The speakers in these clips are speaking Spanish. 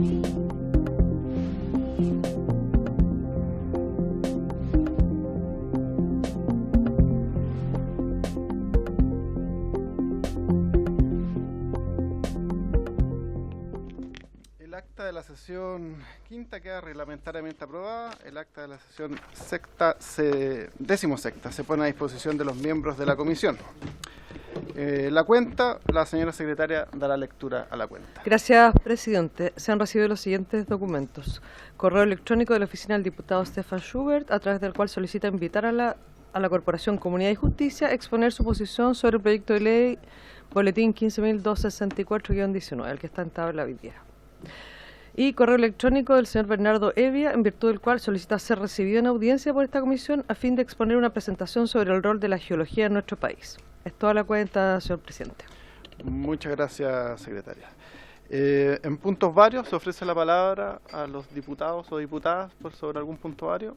El acta de la sesión quinta queda reglamentariamente aprobada. El acta de la sesión decimosexta se pone a disposición de los miembros de la comisión. La cuenta, la señora secretaria dará lectura a la cuenta. Gracias, presidente. Se han recibido los siguientes documentos. Correo electrónico de la oficina del diputado Stefan Schubert, a través del cual solicita invitar a la Corporación Comunidad y Justicia a exponer su posición sobre el proyecto de ley Boletín 15.264-19, el que está en tabla hoy día. Y correo electrónico del señor Bernardo Evia, en virtud del cual solicita ser recibido en audiencia por esta comisión a fin de exponer una presentación sobre el rol de la geología en nuestro país. Es toda la cuenta, señor presidente. Muchas gracias, secretaria. En puntos varios, ¿se ofrece la palabra a los diputados o diputadas sobre algún punto vario?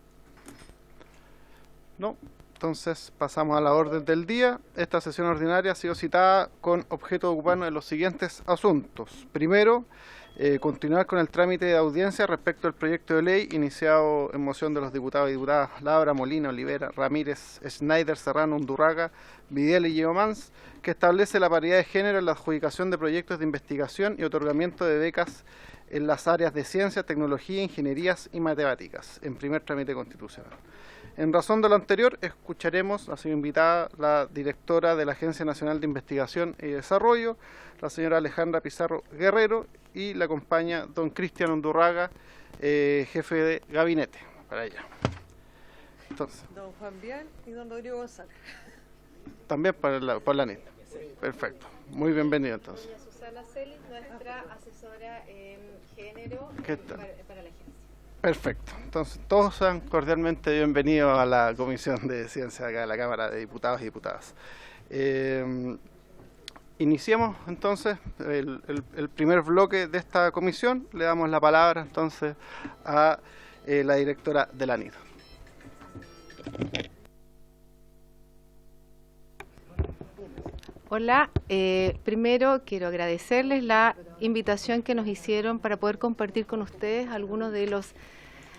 No. Entonces pasamos a la orden del día. Esta sesión ordinaria ha sido citada con objeto de ocuparnos de los siguientes asuntos. Primero, continuar con el trámite de audiencia respecto al proyecto de ley iniciado en moción de los diputados y diputadas Labra, Molina, Olivera, Ramírez, Schneider, Serrano, Undurraga, Vidal y Lleomans, que establece la paridad de género en la adjudicación de proyectos de investigación y otorgamiento de becas en las áreas de ciencia, tecnología, ingenierías y matemáticas, en primer trámite constitucional. En razón de lo anterior, escucharemos, ha sido invitada la directora de la Agencia Nacional de Investigación y Desarrollo, la señora Alejandra Pizarro Guerrero, y la acompaña don Cristian Undurraga, jefe de gabinete, para ella. Entonces, Don Juan Vial y don Rodrigo González. También por la NIT. Sí. Perfecto. Muy bienvenido entonces. Susana Celis, nuestra asesora en género para la agencia. Perfecto. Entonces, todos sean cordialmente bienvenidos a la Comisión de Ciencia acá de la Cámara de Diputados y Diputadas. Iniciemos entonces el primer bloque de esta comisión. Le damos la palabra entonces a la directora de la NID. Hola, primero quiero agradecerles la invitación que nos hicieron para poder compartir con ustedes algunos de los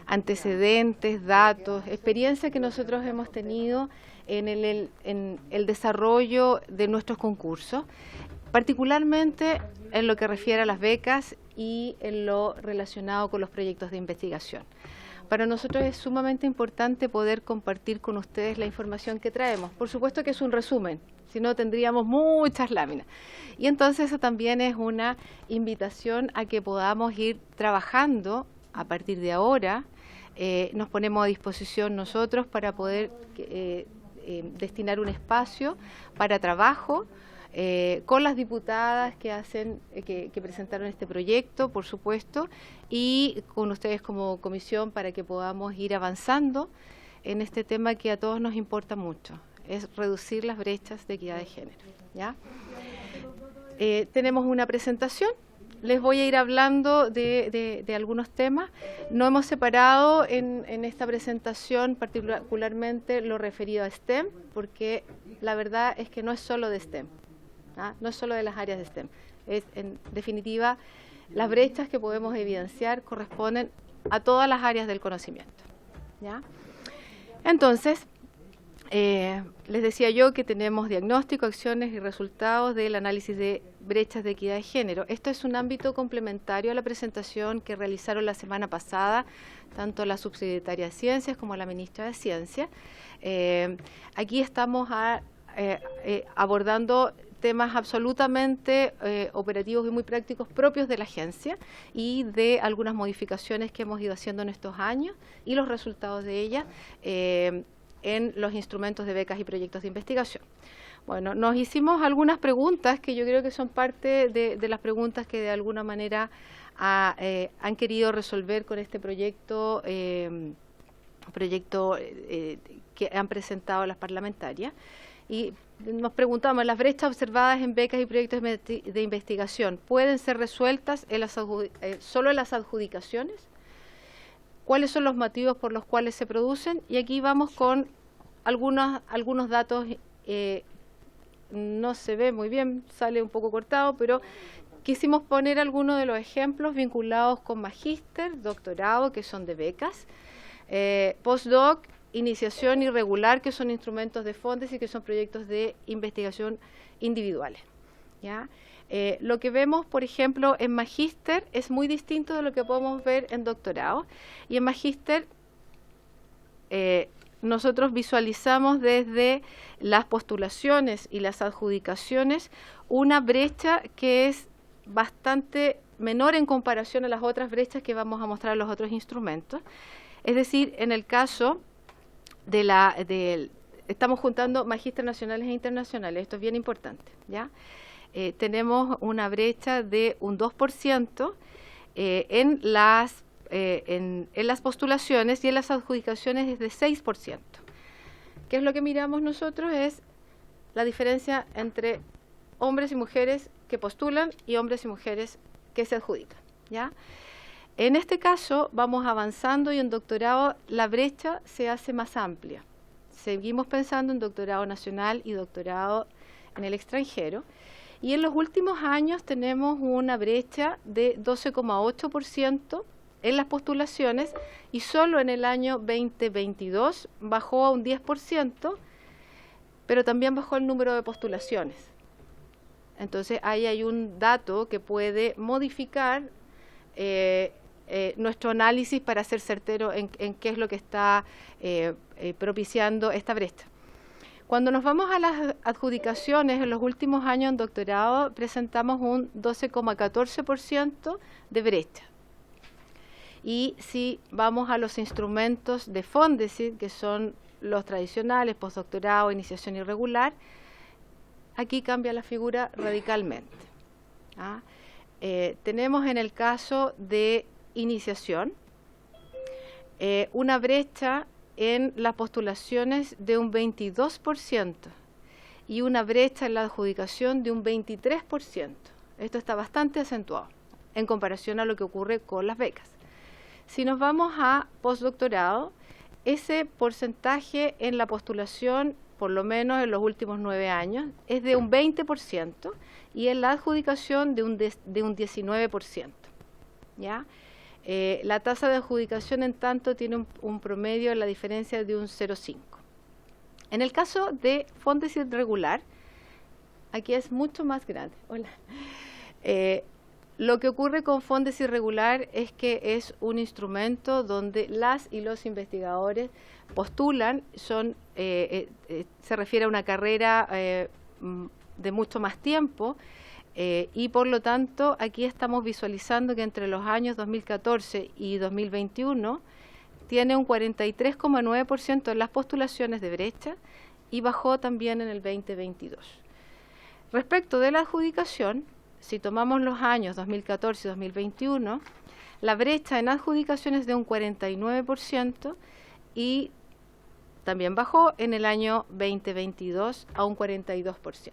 antecedentes, datos, experiencias que nosotros hemos tenido en el desarrollo de nuestros concursos, particularmente en lo que refiere a las becas y en lo relacionado con los proyectos de investigación. Para nosotros es sumamente importante poder compartir con ustedes la información que traemos. Por supuesto que es un resumen, si no tendríamos muchas láminas. Y entonces eso también es una invitación a que podamos ir trabajando a partir de ahora. Nos ponemos a disposición nosotros para poder destinar un espacio para trabajo con las diputadas que presentaron este proyecto, por supuesto, y con ustedes como comisión para que podamos ir avanzando en este tema que a todos nos importa mucho, es reducir las brechas de equidad de género, ¿ya? Tenemos una presentación. Les voy a ir hablando de algunos temas. No hemos separado en esta presentación particularmente lo referido a STEM, porque la verdad es que no es solo de STEM, ¿ah? No es solo de las áreas de STEM. Es, en definitiva, las brechas que podemos evidenciar corresponden a todas las áreas del conocimiento, ¿ya? Entonces, les decía yo que tenemos diagnóstico, acciones y resultados del análisis de brechas de equidad de género. Esto es un ámbito complementario a la presentación que realizaron la semana pasada, tanto la subsecretaria de Ciencias como la ministra de Ciencias. Aquí estamos abordando temas absolutamente operativos y muy prácticos propios de la agencia y de algunas modificaciones que hemos ido haciendo en estos años y los resultados de ellas en los instrumentos de becas y proyectos de investigación. Bueno, nos hicimos algunas preguntas que yo creo que son parte de las preguntas que de alguna manera han querido resolver con este proyecto, que han presentado las parlamentarias. Y nos preguntamos, ¿las brechas observadas en becas y proyectos de investigación pueden ser resueltas solo en las adjudicaciones? ¿Cuáles son los motivos por los cuales se producen? Y aquí vamos con algunos datos, no se ve muy bien, sale un poco cortado, pero quisimos poner algunos de los ejemplos vinculados con magíster, doctorado, que son de becas, postdoc, iniciación irregular, que son instrumentos de fondos y que son proyectos de investigación individuales, ¿ya? Lo que vemos, por ejemplo, en magíster es muy distinto de lo que podemos ver en doctorado. Y en magíster nosotros visualizamos desde las postulaciones y las adjudicaciones una brecha que es bastante menor en comparación a las otras brechas que vamos a mostrar en los otros instrumentos. Es decir, en el caso estamos juntando magísteres nacionales e internacionales, esto es bien importante, ¿ya? Tenemos una brecha de un 2% en las postulaciones, y en las adjudicaciones es de 6%. ¿Qué es lo que miramos nosotros? Es la diferencia entre hombres y mujeres que postulan y hombres y mujeres que se adjudican, ¿ya? En este caso vamos avanzando y en doctorado la brecha se hace más amplia. Seguimos pensando en doctorado nacional y doctorado en el extranjero. Y en los últimos años tenemos una brecha de 12,8% en las postulaciones, y solo en el año 2022 bajó a un 10%, pero también bajó el número de postulaciones. Entonces ahí hay un dato que puede modificar nuestro análisis para ser certero en qué es lo que está propiciando esta brecha. Cuando nos vamos a las adjudicaciones, en los últimos años en doctorado presentamos un 12,14% de brecha. Y si vamos a los instrumentos de Fondesit, que son los tradicionales, postdoctorado, iniciación irregular, aquí cambia la figura radicalmente, ¿ah? Tenemos en el caso de iniciación una brecha en las postulaciones de un 22% y una brecha en la adjudicación de un 23%. Esto está bastante acentuado en comparación a lo que ocurre con las becas. Si nos vamos a postdoctorado, ese porcentaje en la postulación, por lo menos en los últimos 9 años, es de un 20% y en la adjudicación de un 19%, ¿ya? La tasa de adjudicación, en tanto, tiene un promedio en la diferencia de un 0,5. En el caso de Fondesit regular, aquí es mucho más grande. Hola. Lo que ocurre con Fondesit regular es que es un instrumento donde las y los investigadores postulan, se refiere a una carrera de mucho más tiempo, y por lo tanto aquí estamos visualizando que entre los años 2014 y 2021 tiene un 43,9% en las postulaciones de brecha y bajó también en el 2022. Respecto de la adjudicación, si tomamos los años 2014 y 2021, la brecha en adjudicaciones es de un 49% y también bajó en el año 2022 a un 42%.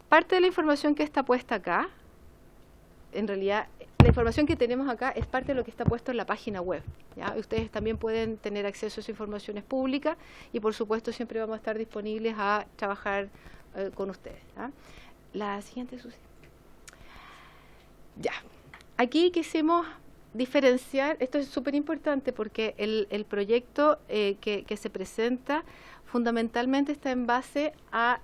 Parte de la información que está puesta acá, en realidad, la información que tenemos acá es parte de lo que está puesto en la página web, ¿ya? Ustedes también pueden tener acceso a esa información, es pública, y por supuesto siempre vamos a estar disponibles a trabajar con ustedes, ¿ya? La siguiente, Susi. Ya, aquí quisimos diferenciar, esto es súper importante porque el proyecto que se presenta fundamentalmente está en base a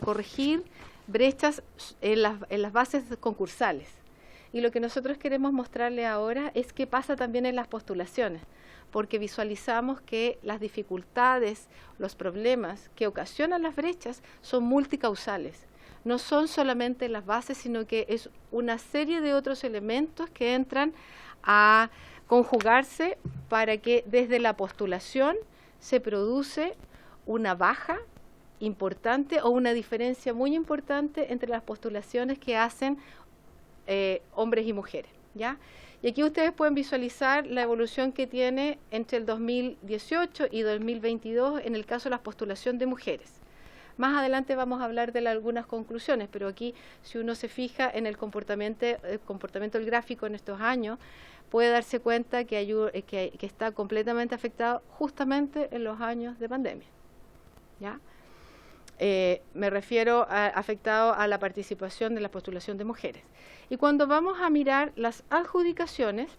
corregir brechas en las bases concursales. Y lo que nosotros queremos mostrarle ahora es qué pasa también en las postulaciones, porque visualizamos que las dificultades, los problemas que ocasionan las brechas son multicausales. No son solamente las bases, sino que es una serie de otros elementos que entran a conjugarse para que desde la postulación se produce una baja importante o una diferencia muy importante entre las postulaciones que hacen hombres y mujeres, ¿ya? Y aquí ustedes pueden visualizar la evolución que tiene entre el 2018 y 2022 en el caso de la postulación de mujeres. Más adelante vamos a hablar de algunas conclusiones, pero aquí si uno se fija en el comportamiento del gráfico en estos años, puede darse cuenta que está completamente afectado justamente en los años de pandemia, ¿ya? Me refiero afectado a la participación de la postulación de mujeres. Y cuando vamos a mirar las adjudicaciones,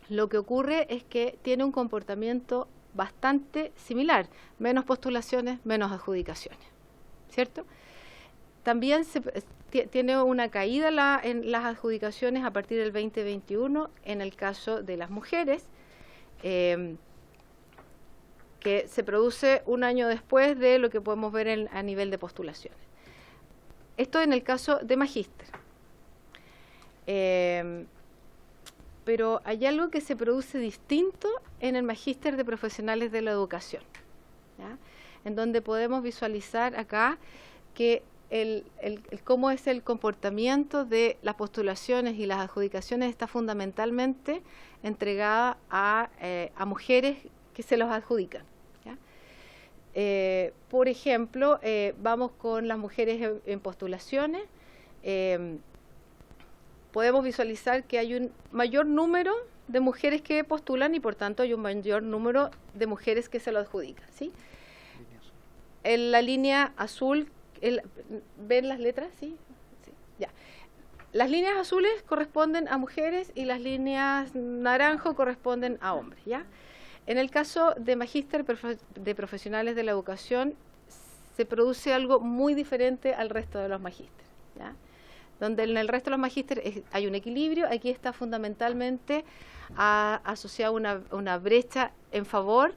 lo que ocurre es que tiene un comportamiento bastante similar, menos postulaciones, menos adjudicaciones, ¿cierto? También tiene una caída en las adjudicaciones a partir del 2021 en el caso de las mujeres, que se produce un año después de lo que podemos ver a nivel de postulaciones. Esto en el caso de magíster. Pero hay algo que se produce distinto en el magíster de profesionales de la educación, ¿ya? En donde podemos visualizar acá que cómo es el comportamiento de las postulaciones y las adjudicaciones está fundamentalmente entregada a mujeres que se los adjudican, ¿ya? Por ejemplo, vamos con las mujeres en postulaciones. Podemos visualizar que hay un mayor número de mujeres que postulan y por tanto hay un mayor número de mujeres que se lo adjudican, ¿sí? En la línea azul, ¿ven las letras? ¿Sí? Sí, ya. Las líneas azules corresponden a mujeres y las líneas naranjo corresponden a hombres, ¿ya? En el caso de magíster de profesionales de la educación se produce algo muy diferente al resto de los magísteres, ¿ya? Donde en el resto de los magísteres hay un equilibrio, aquí está fundamentalmente asociada una brecha en favor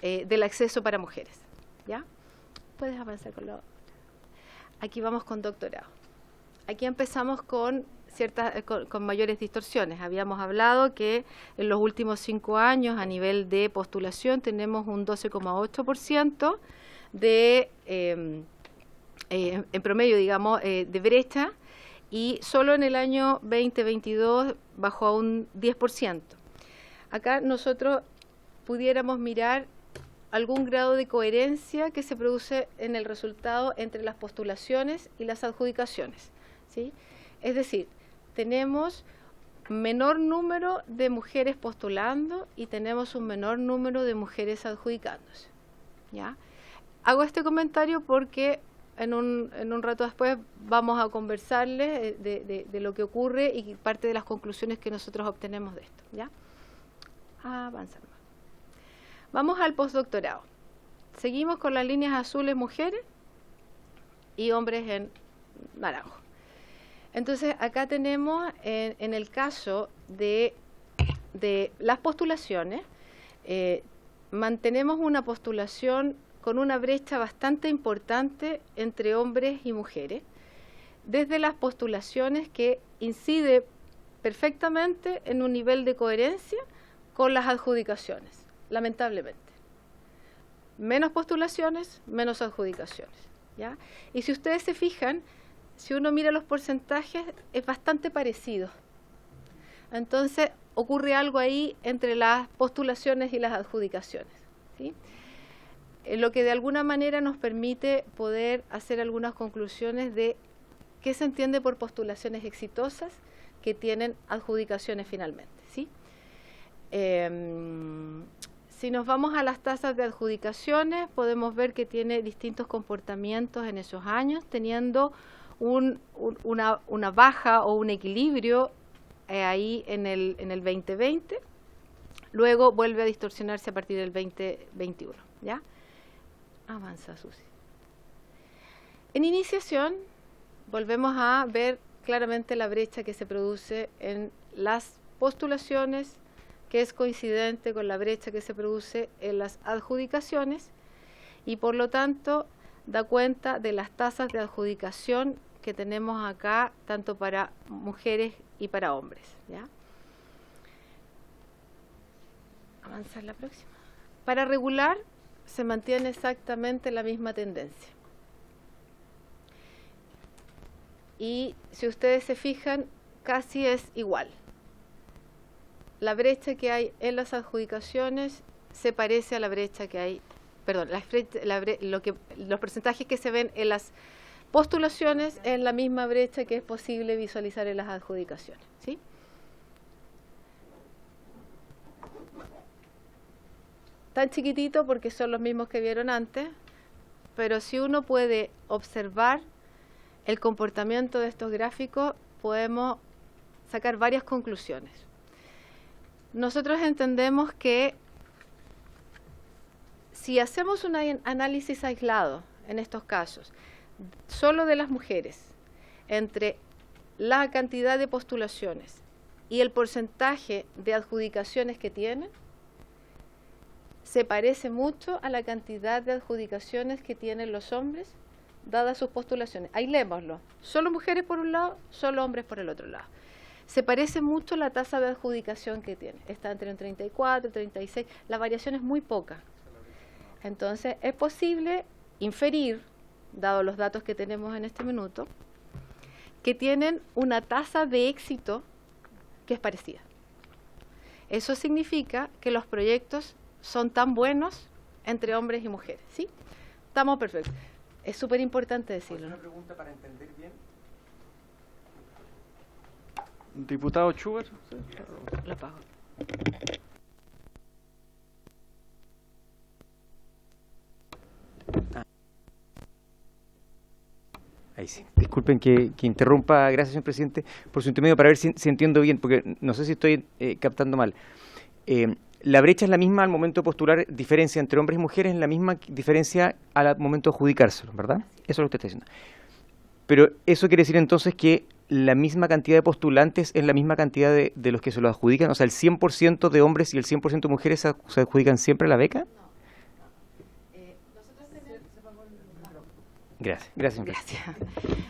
del acceso para mujeres, ¿ya? Puedes avanzar con lo... Aquí vamos con doctorado. Aquí empezamos con mayores distorsiones. Habíamos hablado que en los últimos 5 años a nivel de postulación tenemos un 12,8% en promedio, digamos, de brecha, y solo en el año 2022 bajó a un 10%. Acá nosotros pudiéramos mirar algún grado de coherencia que se produce en el resultado entre las postulaciones y las adjudicaciones, ¿sí? Es decir, tenemos menor número de mujeres postulando y tenemos un menor número de mujeres adjudicándose, ¿ya? Hago este comentario porque en un rato después vamos a conversarles de lo que ocurre y parte de las conclusiones que nosotros obtenemos de esto, ¿ya? Avanzamos. Vamos al postdoctorado. Seguimos con las líneas azules mujeres y hombres en naranjo. Entonces acá tenemos en el caso de las postulaciones, mantenemos una postulación con una brecha bastante importante entre hombres y mujeres, desde las postulaciones que incide perfectamente en un nivel de coherencia con las adjudicaciones, lamentablemente. Menos postulaciones, menos adjudicaciones, ¿ya? Y si ustedes se fijan, si uno mira los porcentajes, es bastante parecido. Entonces, ocurre algo ahí entre las postulaciones y las adjudicaciones, ¿sí? Lo que de alguna manera nos permite poder hacer algunas conclusiones de qué se entiende por postulaciones exitosas que tienen adjudicaciones finalmente, ¿sí? Si nos vamos a las tasas de adjudicaciones, podemos ver que tiene distintos comportamientos en esos años, teniendo una baja o un equilibrio ahí en el 2020, luego vuelve a distorsionarse a partir del 2021, ¿ya? Avanza, Susi. En iniciación, volvemos a ver claramente la brecha que se produce en las postulaciones, que es coincidente con la brecha que se produce en las adjudicaciones, y por lo tanto da cuenta de las tasas de adjudicación que tenemos acá, tanto para mujeres y para hombres, ¿ya? Avanzar la próxima. Para regular, se mantiene exactamente la misma tendencia. Y si ustedes se fijan, casi es igual. La brecha que hay en las adjudicaciones se parece a la brecha que hay, perdón, los porcentajes que se ven en las postulaciones es la misma brecha que es posible visualizar en las adjudicaciones, ¿sí? Tan chiquitito porque son los mismos que vieron antes, pero si uno puede observar el comportamiento de estos gráficos, podemos sacar varias conclusiones. Nosotros entendemos que si hacemos un análisis aislado en estos casos, solo de las mujeres, entre la cantidad de postulaciones y el porcentaje de adjudicaciones que tienen, se parece mucho a la cantidad de adjudicaciones que tienen los hombres, dadas sus postulaciones. Aislémoslo, solo mujeres por un lado, solo hombres por el otro lado. Se parece mucho la tasa de adjudicación que tiene, está entre un 34 y 36, la variación es muy poca. Entonces, es posible inferir, dado los datos que tenemos en este minuto, que tienen una tasa de éxito que es parecida. Eso significa que los proyectos son tan buenos entre hombres y mujeres, ¿sí? Estamos perfectos. Es súper importante decirlo. ¿Una pregunta para entender bien? Diputado Schubert. Lo pago. Ahí sí. Disculpen que interrumpa, gracias señor presidente, por su intermedio para ver si entiendo bien, porque no sé si estoy captando mal. La brecha es la misma al momento de postular, diferencia entre hombres y mujeres, es la misma diferencia al momento de adjudicárselo, ¿verdad? Eso es lo que usted está diciendo. Pero eso quiere decir entonces que la misma cantidad de postulantes es la misma cantidad de los que se lo adjudican, o sea, el 100% de hombres y el 100% de mujeres se adjudican siempre la beca. Gracias, gracias. Gracias.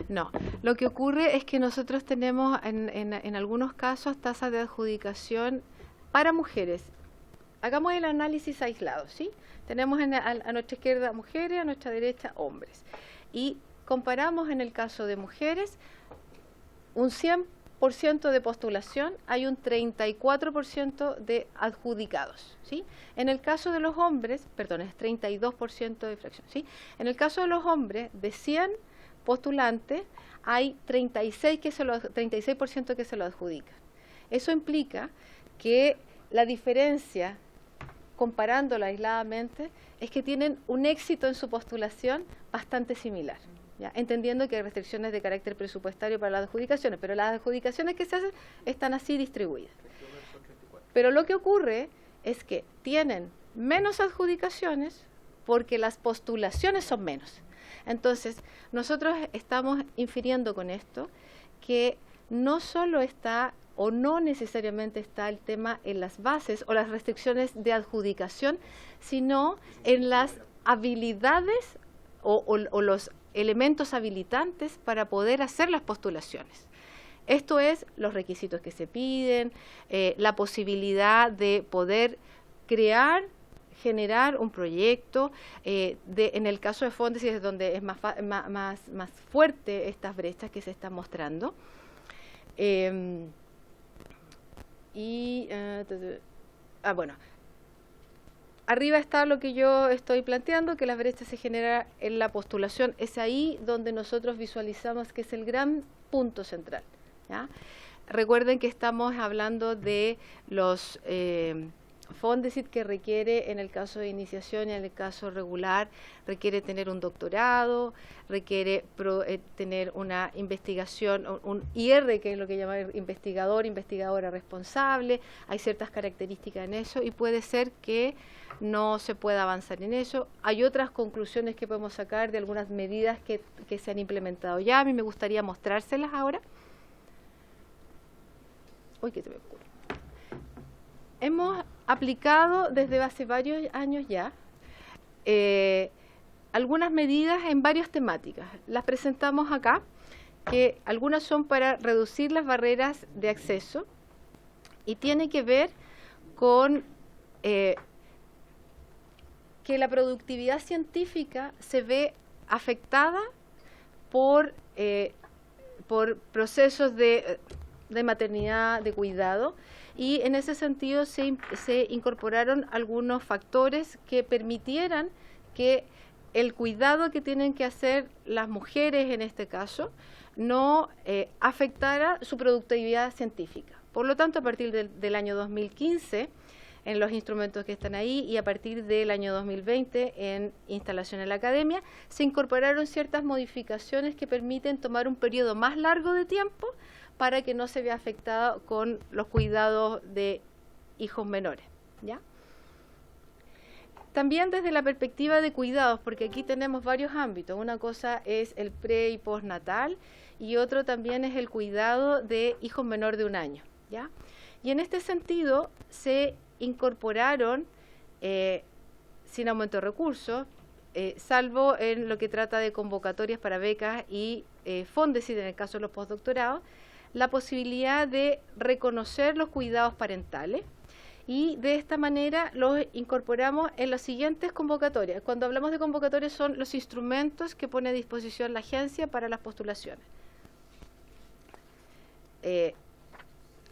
No, lo que ocurre es que nosotros tenemos en algunos casos tasas de adjudicación para mujeres. Hagamos el análisis aislado, ¿sí? Tenemos a nuestra izquierda mujeres, a nuestra derecha hombres. Y comparamos en el caso de mujeres, un 100% de postulación, hay un 34% de adjudicados, ¿sí? En el caso de los hombres, perdón, es 32% de fracción, ¿sí? En el caso de los hombres, de 100 postulantes, hay 36% que se lo adjudican. Eso implica que la diferencia, comparándola aisladamente, es que tienen un éxito en su postulación bastante similar. ¿Ya? Entendiendo que hay restricciones de carácter presupuestario para las adjudicaciones, pero las adjudicaciones que se hacen están así distribuidas. Pero lo que ocurre es que tienen menos adjudicaciones porque las postulaciones son menos. Entonces, nosotros estamos infiriendo con esto que no solo está o no necesariamente está el tema en las bases o las restricciones de adjudicación, sino en las habilidades o los elementos habilitantes para poder hacer las postulaciones. Esto es los requisitos que se piden, la posibilidad de poder generar un proyecto. En el caso de Fondesit es donde es más fuerte estas brechas que se están mostrando. Bueno, arriba está lo que yo estoy planteando, que la brecha se genera en la postulación. Es ahí donde nosotros visualizamos que es el gran punto central, ¿ya? Recuerden que estamos hablando de los Fondesit que requiere, en el caso de iniciación y en el caso regular, requiere tener un doctorado, requiere tener una investigación, un IR, que es lo que llama investigadora responsable. Hay ciertas características en eso y puede ser que no se pueda avanzar en eso. Hay otras conclusiones que podemos sacar de algunas medidas que se han implementado ya. A mí me gustaría mostrárselas ahora. Uy, ¿qué se me ocurre? Hemos aplicado desde hace varios años ya algunas medidas en varias temáticas. Las presentamos acá, que algunas son para reducir las barreras de acceso y tiene que ver con que la productividad científica se ve afectada por procesos de maternidad, de cuidado, y en ese sentido se incorporaron algunos factores que permitieran que el cuidado que tienen que hacer las mujeres en este caso no afectara su productividad científica. Por lo tanto, a partir del año 2015, en los instrumentos que están ahí, y a partir del año 2020 en instalación en la academia se incorporaron ciertas modificaciones que permiten tomar un periodo más largo de tiempo para que no se vea afectado con los cuidados de hijos menores, ¿ya? También desde la perspectiva de cuidados, porque aquí tenemos varios ámbitos. Una cosa es el pre y postnatal y otro también es el cuidado de hijos menores de 1 año, ¿ya? Y en este sentido se incorporaron, sin aumento de recursos, salvo en lo que trata de convocatorias para becas y Fondesit en el caso de los postdoctorados, la posibilidad de reconocer los cuidados parentales, y de esta manera los incorporamos en las siguientes convocatorias. Cuando hablamos de convocatorias son los instrumentos que pone a disposición la agencia para las postulaciones.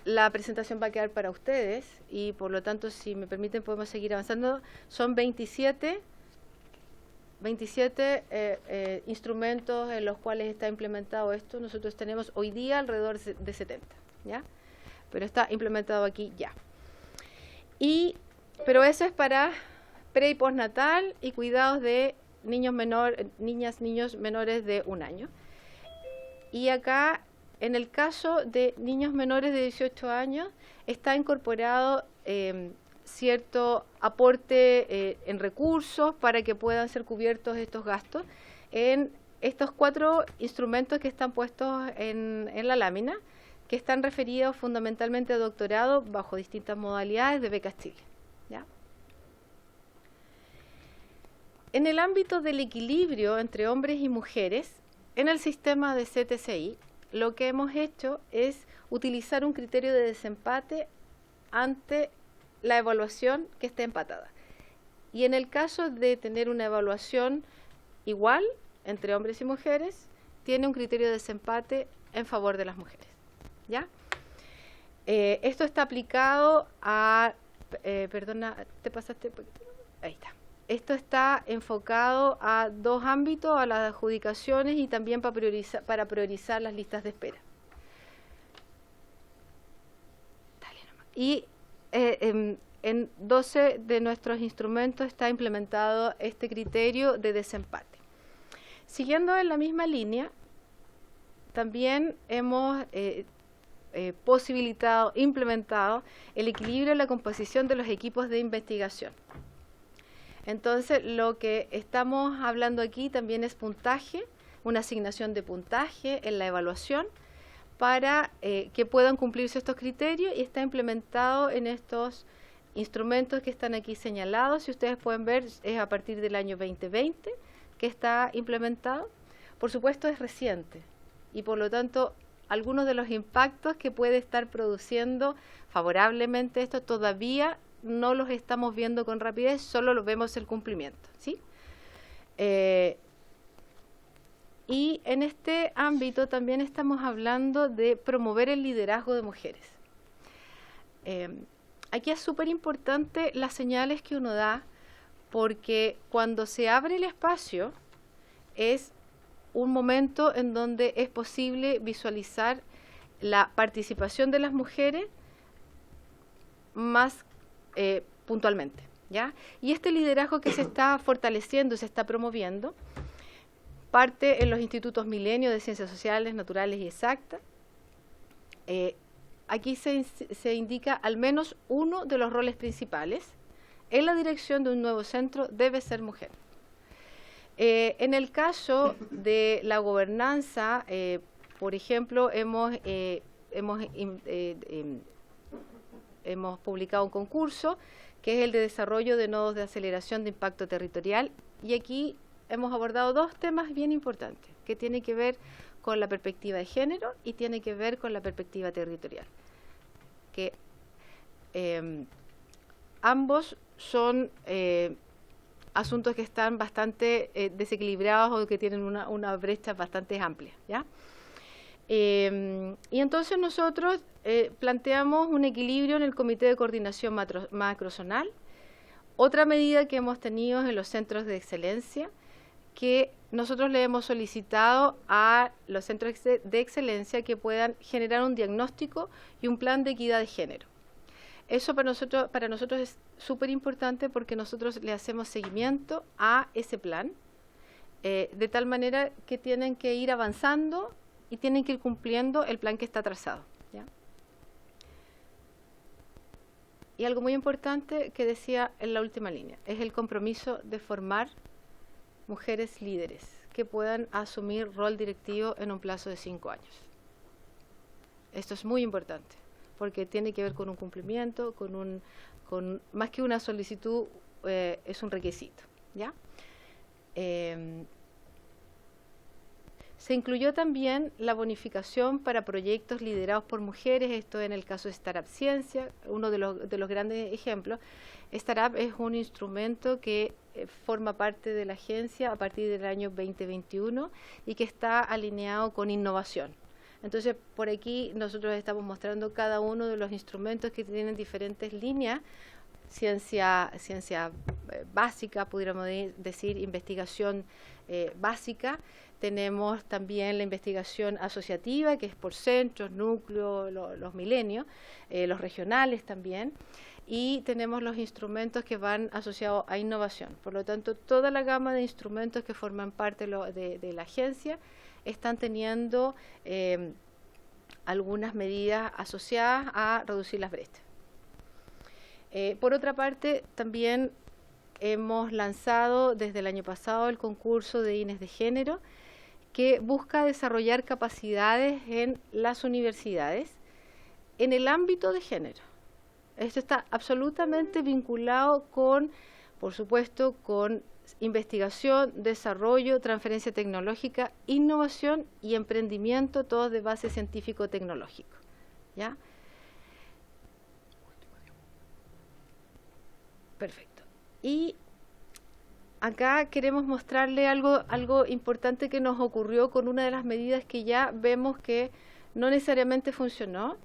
La presentación va a quedar para ustedes y por lo tanto, si me permiten, podemos seguir avanzando. Son 27 instrumentos en los cuales está implementado esto. Nosotros tenemos hoy día alrededor de 70, ¿ya? Pero está implementado aquí ya. Pero eso es para pre y postnatal y cuidados de niños niños menores de 1 año. Y acá, en el caso de niños menores de 18 años, está incorporado cierto aporte en recursos para que puedan ser cubiertos estos gastos en estos 4 instrumentos que están puestos en la lámina, que están referidos fundamentalmente a doctorado bajo distintas modalidades de becas Chile, ¿ya? En el ámbito del equilibrio entre hombres y mujeres, en el sistema de CTCI, lo que hemos hecho es utilizar un criterio de desempate ante la evaluación que esté empatada. Y en el caso de tener una evaluación igual entre hombres y mujeres, tiene un criterio de desempate en favor de las mujeres, ¿ya? Esto está aplicado a... perdona, ¿te pasaste? Ahí está. Esto está enfocado a 2 ámbitos, a las adjudicaciones y también para priorizar las listas de espera. Dale nomás. Y en 12 de nuestros instrumentos está implementado este criterio de desempate. Siguiendo en la misma línea, también hemos implementado el equilibrio en la composición de los equipos de investigación. Entonces, lo que estamos hablando aquí también es puntaje, una asignación de puntaje en la evaluación para que puedan cumplirse estos criterios, y está implementado en estos instrumentos que están aquí señalados. Si ustedes pueden ver, es a partir del año 2020 que está implementado. Por supuesto, es reciente y por lo tanto algunos de los impactos que puede estar produciendo favorablemente esto todavía no los estamos viendo con rapidez, solo lo vemos el cumplimiento, ¿sí? Y en este ámbito también estamos hablando de promover el liderazgo de mujeres. Aquí es súper importante las señales que uno da, porque cuando se abre el espacio es un momento en donde es posible visualizar la participación de las mujeres más puntualmente, ¿ya? Y este liderazgo que se está fortaleciendo, se está promoviendo, parte en los institutos Milenio de Ciencias Sociales, Naturales y Exactas. Aquí se indica al menos uno de los roles principales. En la dirección de un nuevo centro debe ser mujer. En el caso de la gobernanza, por ejemplo, hemos publicado un concurso que es el de desarrollo de nodos de aceleración de impacto territorial, y aquí hemos abordado 2 temas bien importantes que tienen que ver con la perspectiva de género y tiene que ver con la perspectiva territorial, que ambos son asuntos que están bastante desequilibrados o que tienen una brecha bastante amplia, ¿ya? Y entonces nosotros planteamos un equilibrio en el Comité de Coordinación Macrozonal. Otra medida que hemos tenido en los centros de excelencia, que nosotros le hemos solicitado a los centros de excelencia que puedan generar un diagnóstico y un plan de equidad de género. Eso para nosotros es súper importante porque nosotros le hacemos seguimiento a ese plan, de tal manera que tienen que ir avanzando y tienen que ir cumpliendo el plan que está trazado, ¿ya? Y algo muy importante que decía en la última línea, es el compromiso de formar mujeres líderes que puedan asumir rol directivo en un plazo de 5 años. Esto es muy importante, porque tiene que ver con un cumplimiento, con más que una solicitud, es un requisito, ¿ya? Se incluyó también la bonificación para proyectos liderados por mujeres, esto en el caso de Startup Ciencia, uno de los grandes ejemplos. Startup es un instrumento que forma parte de la agencia a partir del año 2021 y que está alineado con innovación. Entonces, por aquí nosotros estamos mostrando cada uno de los instrumentos que tienen diferentes líneas, ciencia básica, pudiéramos decir, investigación básica. Tenemos también la investigación asociativa, que es por centros, núcleos, los milenios, los regionales también. Y tenemos los instrumentos que van asociados a innovación. Por lo tanto, toda la gama de instrumentos que forman parte de la agencia están teniendo algunas medidas asociadas a reducir las brechas. Por otra parte, también hemos lanzado desde el año pasado el concurso de INES de género, que busca desarrollar capacidades en las universidades en el ámbito de género. Esto está absolutamente vinculado con, por supuesto, con investigación, desarrollo, transferencia tecnológica, innovación y emprendimiento, todos de base científico-tecnológico, ¿ya? Perfecto. Y acá queremos mostrarle algo importante que nos ocurrió con una de las medidas que ya vemos que no necesariamente funcionó,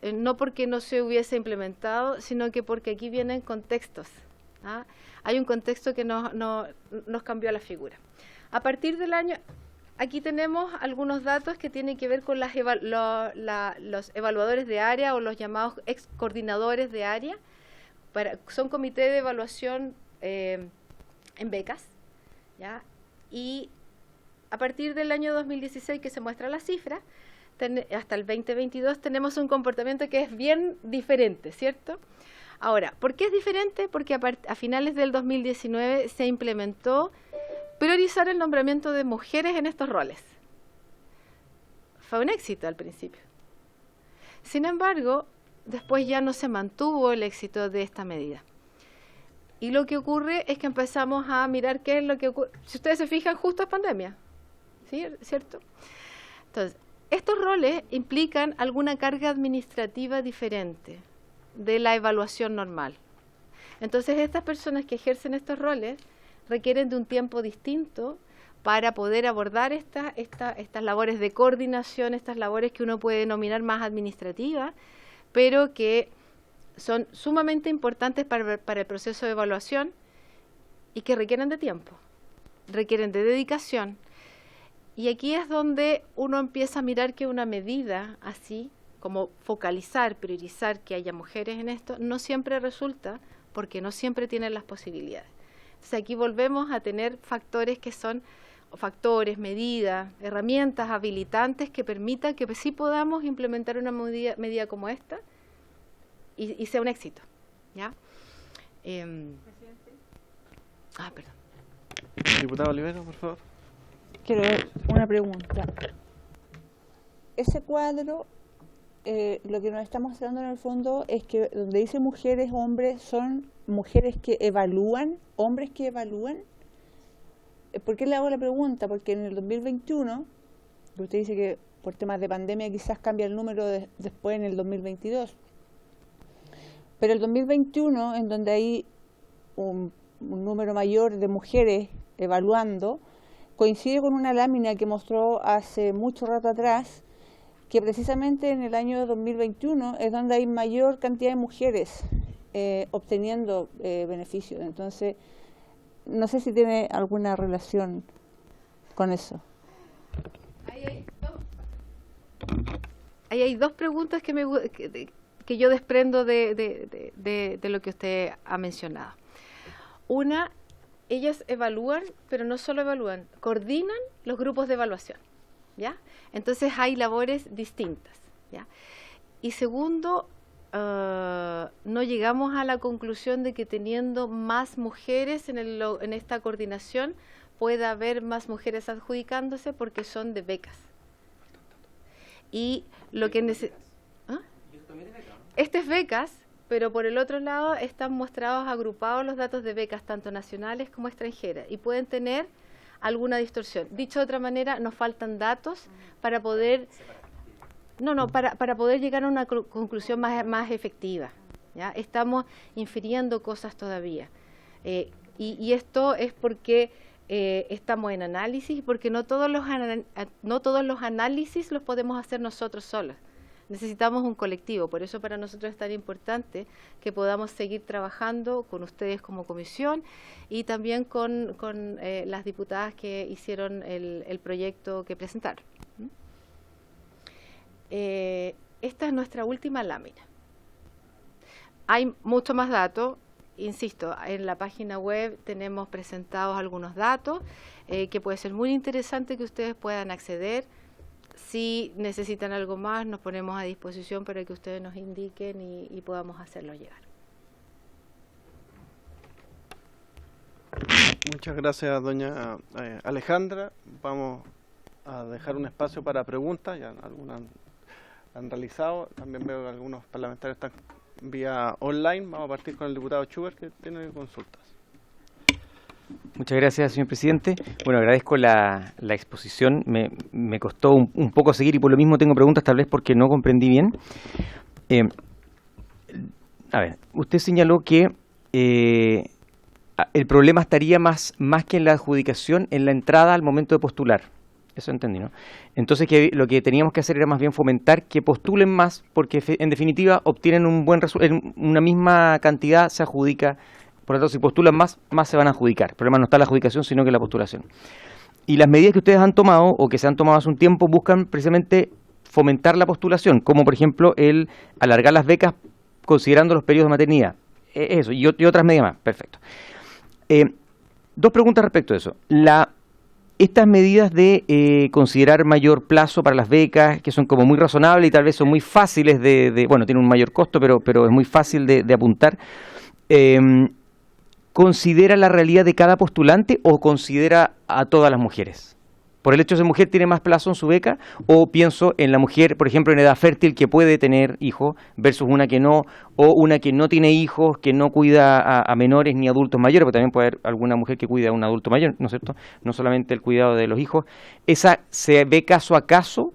no porque no se hubiese implementado, sino que porque aquí vienen contextos, ¿ah? Hay un contexto que nos cambió la figura. A partir del año, aquí tenemos algunos datos que tienen que ver con los evaluadores de área o los llamados ex coordinadores de área. Son comités de evaluación en becas, ¿ya? Y a partir del año 2016, que se muestra la cifra, hasta el 2022 tenemos un comportamiento que es bien diferente, ¿cierto? Ahora, ¿por qué es diferente? Porque a finales del 2019 se implementó priorizar el nombramiento de mujeres en estos roles. Fue un éxito al principio. Sin embargo, después ya no se mantuvo el éxito de esta medida. Y lo que ocurre es que empezamos a mirar qué es lo que ocurre. Si ustedes se fijan, justo es pandemia, ¿sí? ¿Cierto? Entonces, estos roles implican alguna carga administrativa diferente de la evaluación normal. Entonces, estas personas que ejercen estos roles requieren de un tiempo distinto para poder abordar estas labores de coordinación, estas labores que uno puede denominar más administrativas, pero que son sumamente importantes para el proceso de evaluación y que requieren de tiempo, requieren de dedicación. Y aquí es donde uno empieza a mirar que una medida así, como focalizar, priorizar que haya mujeres en esto, no siempre resulta, porque no siempre tienen las posibilidades. Entonces aquí volvemos a tener factores que son factores, medidas, herramientas habilitantes que permitan que sí podamos implementar una medida como esta y sea un éxito, ¿ya? Perdón. Diputada Olivero, por favor. Quiero una pregunta. Ese cuadro, lo que nos está mostrando en el fondo es que donde dice mujeres, hombres, son mujeres que evalúan, hombres que evalúan. ¿Por qué le hago la pregunta? Porque en el 2021, usted dice que por temas de pandemia quizás cambia el número después en el 2022, pero el 2021, en donde hay un número mayor de mujeres evaluando, coincide con una lámina que mostró hace mucho rato atrás, que precisamente en el año 2021 es donde hay mayor cantidad de mujeres obteniendo beneficios. Entonces, no sé si tiene alguna relación con eso. Ahí hay dos preguntas que que yo desprendo de lo que usted ha mencionado. Una, ellas evalúan, pero no solo evalúan, coordinan los grupos de evaluación, ¿ya? Entonces hay labores distintas, ¿ya? Y segundo, no llegamos a la conclusión de que teniendo más mujeres en esta coordinación pueda haber más mujeres adjudicándose porque son de becas. Y lo que ¿Ah? Este es becas, pero por el otro lado están mostrados, agrupados los datos de becas, tanto nacionales como extranjeras, y pueden tener alguna distorsión. Dicho de otra manera, nos faltan datos para poder, para poder llegar a una conclusión más efectiva, ¿ya? Estamos infiriendo cosas todavía. Y esto es porque estamos en análisis, porque no todos los análisis los podemos hacer nosotros solos. Necesitamos un colectivo, por eso para nosotros es tan importante que podamos seguir trabajando con ustedes como comisión y también con las diputadas que hicieron el proyecto que presentaron. Esta es nuestra última lámina. Hay mucho más datos, insisto, en la página web tenemos presentados algunos datos que puede ser muy interesante que ustedes puedan acceder. Si necesitan algo más, nos ponemos a disposición para que ustedes nos indiquen y podamos hacerlo llegar. Muchas gracias, doña Alejandra. Vamos a dejar un espacio para preguntas, ya algunas han realizado. También veo que algunos parlamentarios están vía online. Vamos a partir con el diputado Schubert, que tiene consultas. Muchas gracias, señor presidente. Bueno, agradezco la exposición. Me costó un poco seguir y por lo mismo tengo preguntas, tal vez porque no comprendí bien. A ver, usted señaló que el problema estaría más que en la adjudicación, en la entrada al momento de postular. Eso entendí, ¿no? Entonces que lo que teníamos que hacer era más bien fomentar que postulen más, porque en definitiva obtienen un buen resultado, una misma cantidad se adjudica. Por lo tanto, si postulan más se van a adjudicar. El problema no está en la adjudicación, sino que en la postulación. Y las medidas que ustedes han tomado, o que se han tomado hace un tiempo, buscan precisamente fomentar la postulación, como por ejemplo el alargar las becas considerando los periodos de maternidad. Eso, y otras medidas más. Perfecto. Dos preguntas respecto a eso. Estas medidas de considerar mayor plazo para las becas, que son como muy razonables y tal vez son muy fáciles bueno, tienen un mayor costo, pero es muy fácil de apuntar. ¿Considera la realidad de cada postulante o considera a todas las mujeres? ¿Por el hecho de ser mujer tiene más plazo en su beca? ¿O pienso en la mujer, por ejemplo, en edad fértil que puede tener hijos versus una que no, o una que no tiene hijos, que no cuida a menores ni adultos mayores? Porque también puede haber alguna mujer que cuida a un adulto mayor, ¿no es cierto? No solamente el cuidado de los hijos. ¿Esa se ve caso a caso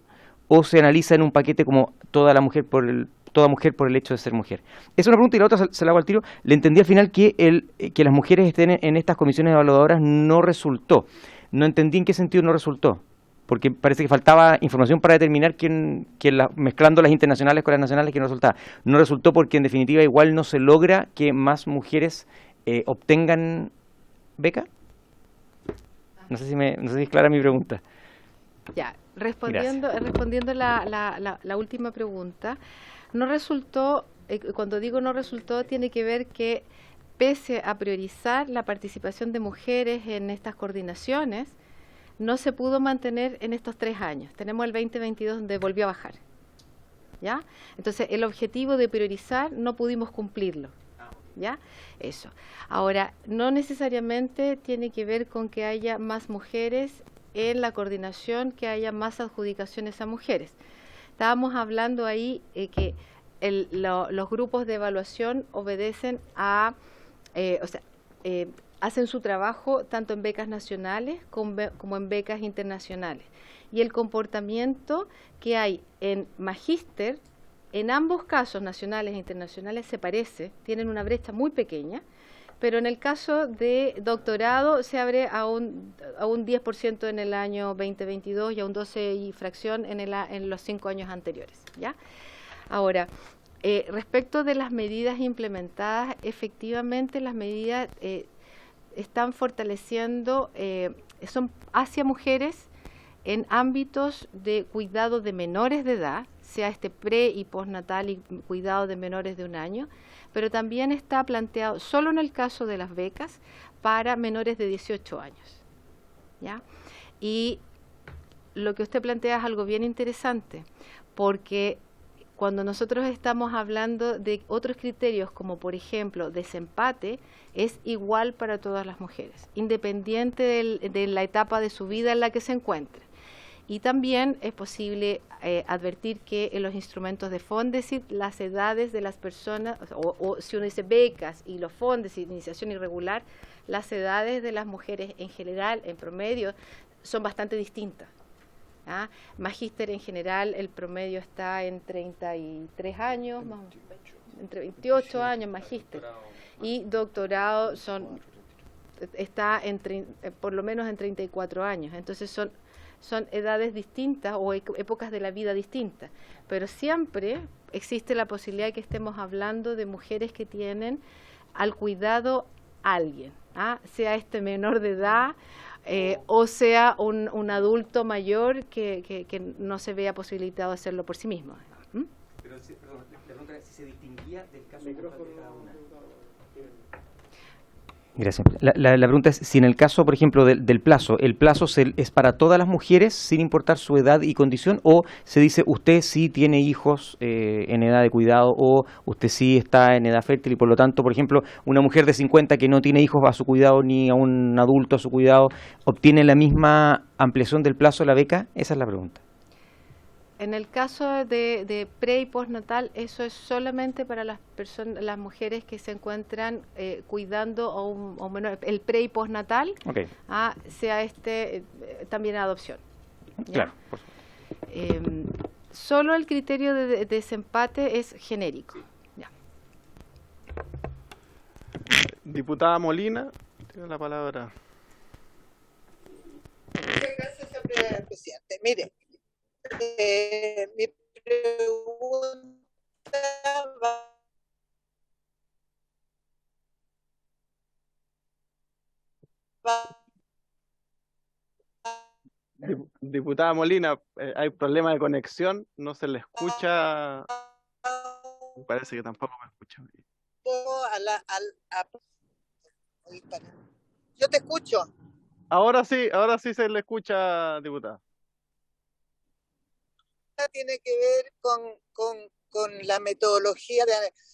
o se analiza en un paquete como toda mujer por el hecho de ser mujer? Es una pregunta y la otra se la hago al tiro. Le entendí al final que las mujeres estén en estas comisiones evaluadoras no resultó. No entendí en qué sentido no resultó, porque parece que faltaba información para determinar mezclando las internacionales con las nacionales, que no resultaba. No resultó porque en definitiva igual no se logra que más mujeres obtengan beca. No sé si es clara mi pregunta. Ya, respondiendo la última pregunta, no resultó, cuando digo no resultó, tiene que ver que pese a priorizar la participación de mujeres en estas coordinaciones, no se pudo mantener en estos 3 años. Tenemos el 2022 donde volvió a bajar, ¿ya? Entonces, el objetivo de priorizar no pudimos cumplirlo, ¿ya? Eso. Ahora, no necesariamente tiene que ver con que haya más mujeres en la coordinación, que haya más adjudicaciones a mujeres. Estábamos hablando ahí que los grupos de evaluación obedecen a, hacen su trabajo tanto en becas nacionales como en becas internacionales. Y el comportamiento que hay en magíster, en ambos casos, nacionales e internacionales, se parece, tienen una brecha muy pequeña, pero en el caso de doctorado se abre a un 10% en el año 2022 y a un 12 y fracción en los 5 años anteriores, ¿ya? Ahora, respecto de las medidas implementadas, efectivamente las medidas están fortaleciendo, son hacia mujeres en ámbitos de cuidado de menores de edad, sea este pre y postnatal y cuidado de menores de 1 año, pero también está planteado solo en el caso de las becas para menores de 18 años, ¿ya? Y lo que usted plantea es algo bien interesante, porque cuando nosotros estamos hablando de otros criterios, como por ejemplo desempate, es igual para todas las mujeres, independiente de la etapa de su vida en la que se encuentren. Y también es posible advertir que en los instrumentos de Fondesit las edades de las personas, o si uno dice becas y los Fondesit, iniciación irregular, las edades de las mujeres en general, en promedio, son bastante distintas. ¿Ah? Magíster en general, el promedio está en 33 años, entre 28 años magíster, y doctorado está por lo menos en 34 años. Entonces son edades distintas o épocas de la vida distintas, pero siempre existe la posibilidad de que estemos hablando de mujeres que tienen al cuidado a alguien, ¿ah? Sea este menor de edad, o sea un adulto mayor que no se vea posibilitado de hacerlo por sí mismo. ¿Mm? Pero, perdón, la pregunta es si se distinguía del caso de cada una. Gracias. La pregunta es si en el caso, por ejemplo, del plazo, ¿el plazo es para todas las mujeres sin importar su edad y condición, o se dice usted sí tiene hijos en edad de cuidado, o usted sí está en edad fértil y por lo tanto, por ejemplo, una mujer de 50 que no tiene hijos a su cuidado ni a un adulto a su cuidado, obtiene la misma ampliación del plazo de la beca? Esa es la pregunta. En el caso de pre y postnatal, eso es solamente para las las mujeres que se encuentran cuidando a un menor, el pre y postnatal, Okay. Sea también adopción. ¿Ya? Claro. Solo el criterio de desempate es genérico. Ya. Diputada Molina, tiene la palabra. Muchas gracias, señor presidente. Mire, mi pregunta va Diputada Molina, hay problema de conexión, no se le escucha, parece que tampoco me escucha. Yo te escucho. Ahora sí se le escucha, diputada. Tiene que ver con la metodología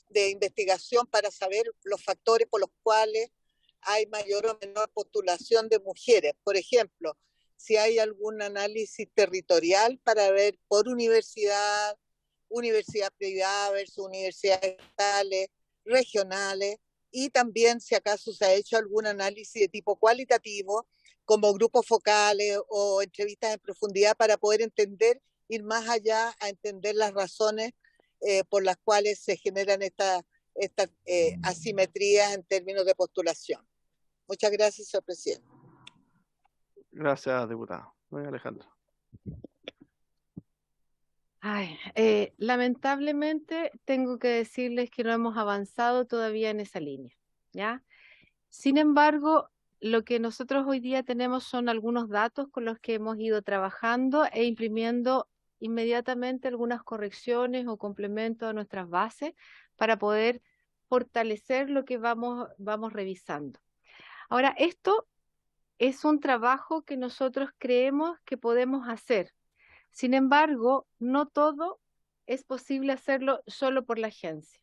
de investigación para saber los factores por los cuales hay mayor o menor postulación de mujeres. Por ejemplo, si hay algún análisis territorial para ver por universidad privada versus universidades estatales, regionales, y también si acaso se ha hecho algún análisis de tipo cualitativo, como grupos focales o entrevistas en profundidad para poder ir más allá a entender las razones por las cuales se generan estas asimetrías en términos de postulación. Muchas gracias, señor presidente. Gracias, diputada. Doña Alejandra. Lamentablemente tengo que decirles que no hemos avanzado todavía en esa línea, ¿ya? Sin embargo, lo que nosotros hoy día tenemos son algunos datos con los que hemos ido trabajando e imprimiendo inmediatamente algunas correcciones o complementos a nuestras bases para poder fortalecer lo que vamos revisando. Ahora, esto es un trabajo que nosotros creemos que podemos hacer. Sin embargo, no todo es posible hacerlo solo por la agencia,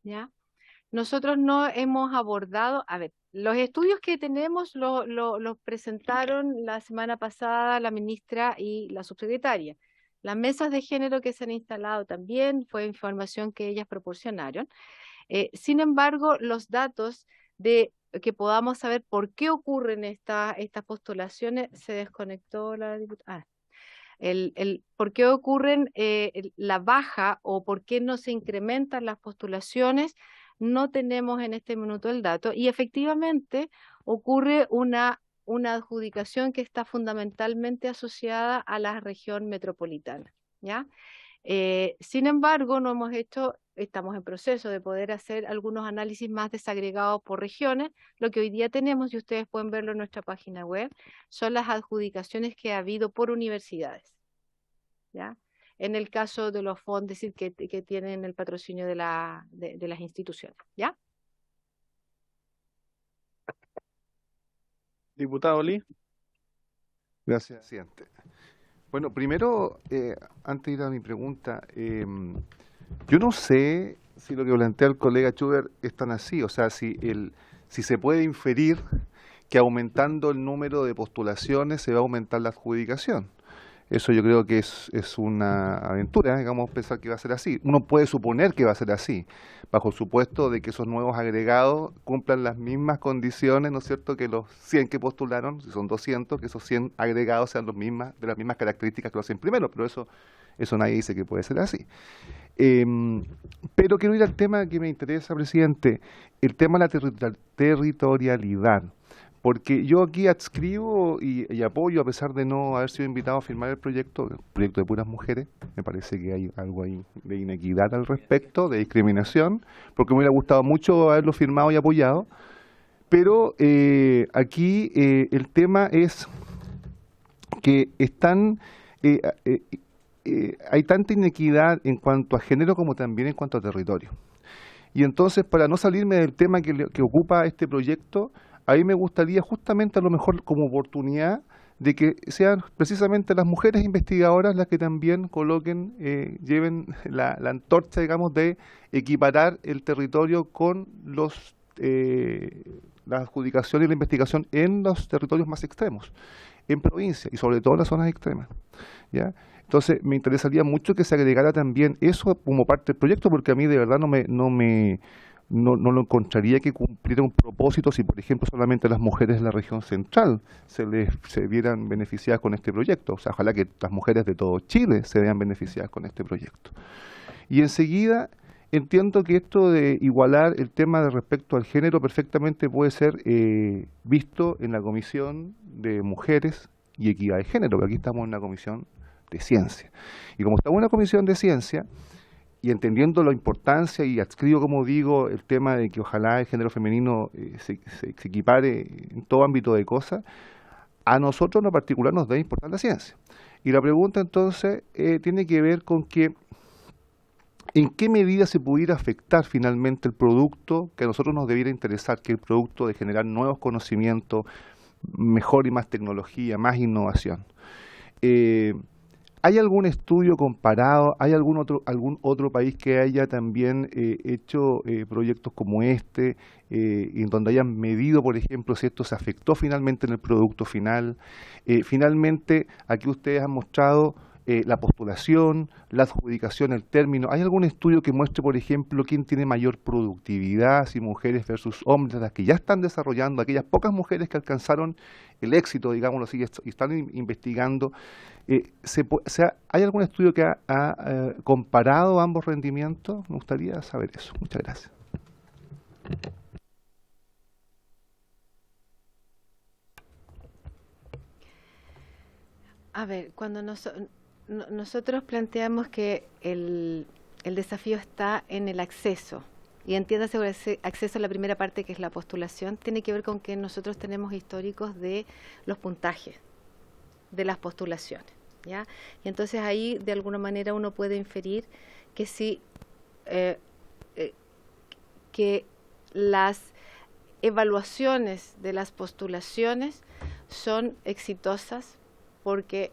¿ya? Nosotros no hemos abordado, los estudios que tenemos los presentaron la semana pasada la ministra y la subsecretaria. Las mesas de género que se han instalado también fue información que ellas proporcionaron. Sin embargo, los datos de que podamos saber por qué ocurren estas postulaciones, se desconectó la diputada. ¿Por qué ocurren la baja o por qué no se incrementan las postulaciones? No tenemos en este minuto el dato, y efectivamente ocurre una adjudicación que está fundamentalmente asociada a la región metropolitana, ¿ya? Sin embargo, estamos en proceso de poder hacer algunos análisis más desagregados por regiones. Lo que hoy día tenemos, y ustedes pueden verlo en nuestra página web, son las adjudicaciones que ha habido por universidades, ¿ya? en el caso de los fondos que tienen el patrocinio de las instituciones. ¿Ya? Diputado Lee. Gracias, presidente. Bueno, primero, antes de ir a mi pregunta, yo no sé si lo que plantea el colega Schubert es tan así, o sea, si se puede inferir que aumentando el número de postulaciones se va a aumentar la adjudicación. Eso yo creo que es una aventura, digamos, pensar que va a ser así. Uno puede suponer que va a ser así, bajo el supuesto de que esos nuevos agregados cumplan las mismas condiciones, ¿no es cierto?, que los 100 que postularon, si son 200, que esos 100 agregados sean de las mismas características que los 100 primeros, pero eso nadie dice que puede ser así. Pero quiero ir al tema que me interesa, presidente, el tema de la territorialidad. Porque yo aquí adscribo y apoyo, a pesar de no haber sido invitado a firmar el proyecto de puras mujeres. Me parece que hay algo ahí de inequidad al respecto, de discriminación, porque me hubiera gustado mucho haberlo firmado y apoyado. Pero aquí el tema es que hay tanta inequidad en cuanto a género como también en cuanto a territorio. Y entonces, para no salirme del tema que ocupa este proyecto, a mí me gustaría justamente a lo mejor como oportunidad de que sean precisamente las mujeres investigadoras las que también lleven la antorcha, digamos, de equiparar el territorio con la adjudicación y la investigación en los territorios más extremos, en provincia y sobre todo en las zonas extremas, ¿ya? Entonces me interesaría mucho que se agregara también eso como parte del proyecto, porque a mí de verdad no lo encontraría que cumpliera un propósito si, por ejemplo, solamente las mujeres de la región central se vieran beneficiadas con este proyecto. O sea, ojalá que las mujeres de todo Chile se vean beneficiadas con este proyecto. Y enseguida entiendo que esto de igualar el tema de respecto al género perfectamente puede ser visto en la Comisión de Mujeres y Equidad de Género, porque aquí estamos en una comisión de ciencia. Y como estamos en una comisión de ciencia, y entendiendo la importancia y adscribo, como digo, el tema de que ojalá el género femenino se equipare en todo ámbito de cosas, a nosotros en lo particular nos debe importar la ciencia. Y la pregunta entonces tiene que ver con que en qué medida se pudiera afectar finalmente el producto que a nosotros nos debiera interesar, que es el producto de generar nuevos conocimientos, mejor y más tecnología, más innovación. ¿Hay algún estudio comparado? ¿Hay algún otro país que haya también hecho proyectos como este, en donde hayan medido, por ejemplo, si esto se afectó finalmente en el producto final? Finalmente, aquí ustedes han mostrado la postulación, la adjudicación, el término. ¿Hay algún estudio que muestre, por ejemplo, quién tiene mayor productividad, si mujeres versus hombres, las que ya están desarrollando, aquellas pocas mujeres que alcanzaron el éxito, digámoslo así, y están investigando? ¿Hay algún estudio que ha comparado ambos rendimientos? Me gustaría saber eso. Muchas gracias. A ver, cuando nosotros planteamos que el desafío está en el acceso, y entiéndase por ese acceso a la primera parte, que es la postulación, tiene que ver con que nosotros tenemos históricos de los puntajes de las postulaciones, ¿ya? Y entonces ahí de alguna manera uno puede inferir que si que las evaluaciones de las postulaciones son exitosas porque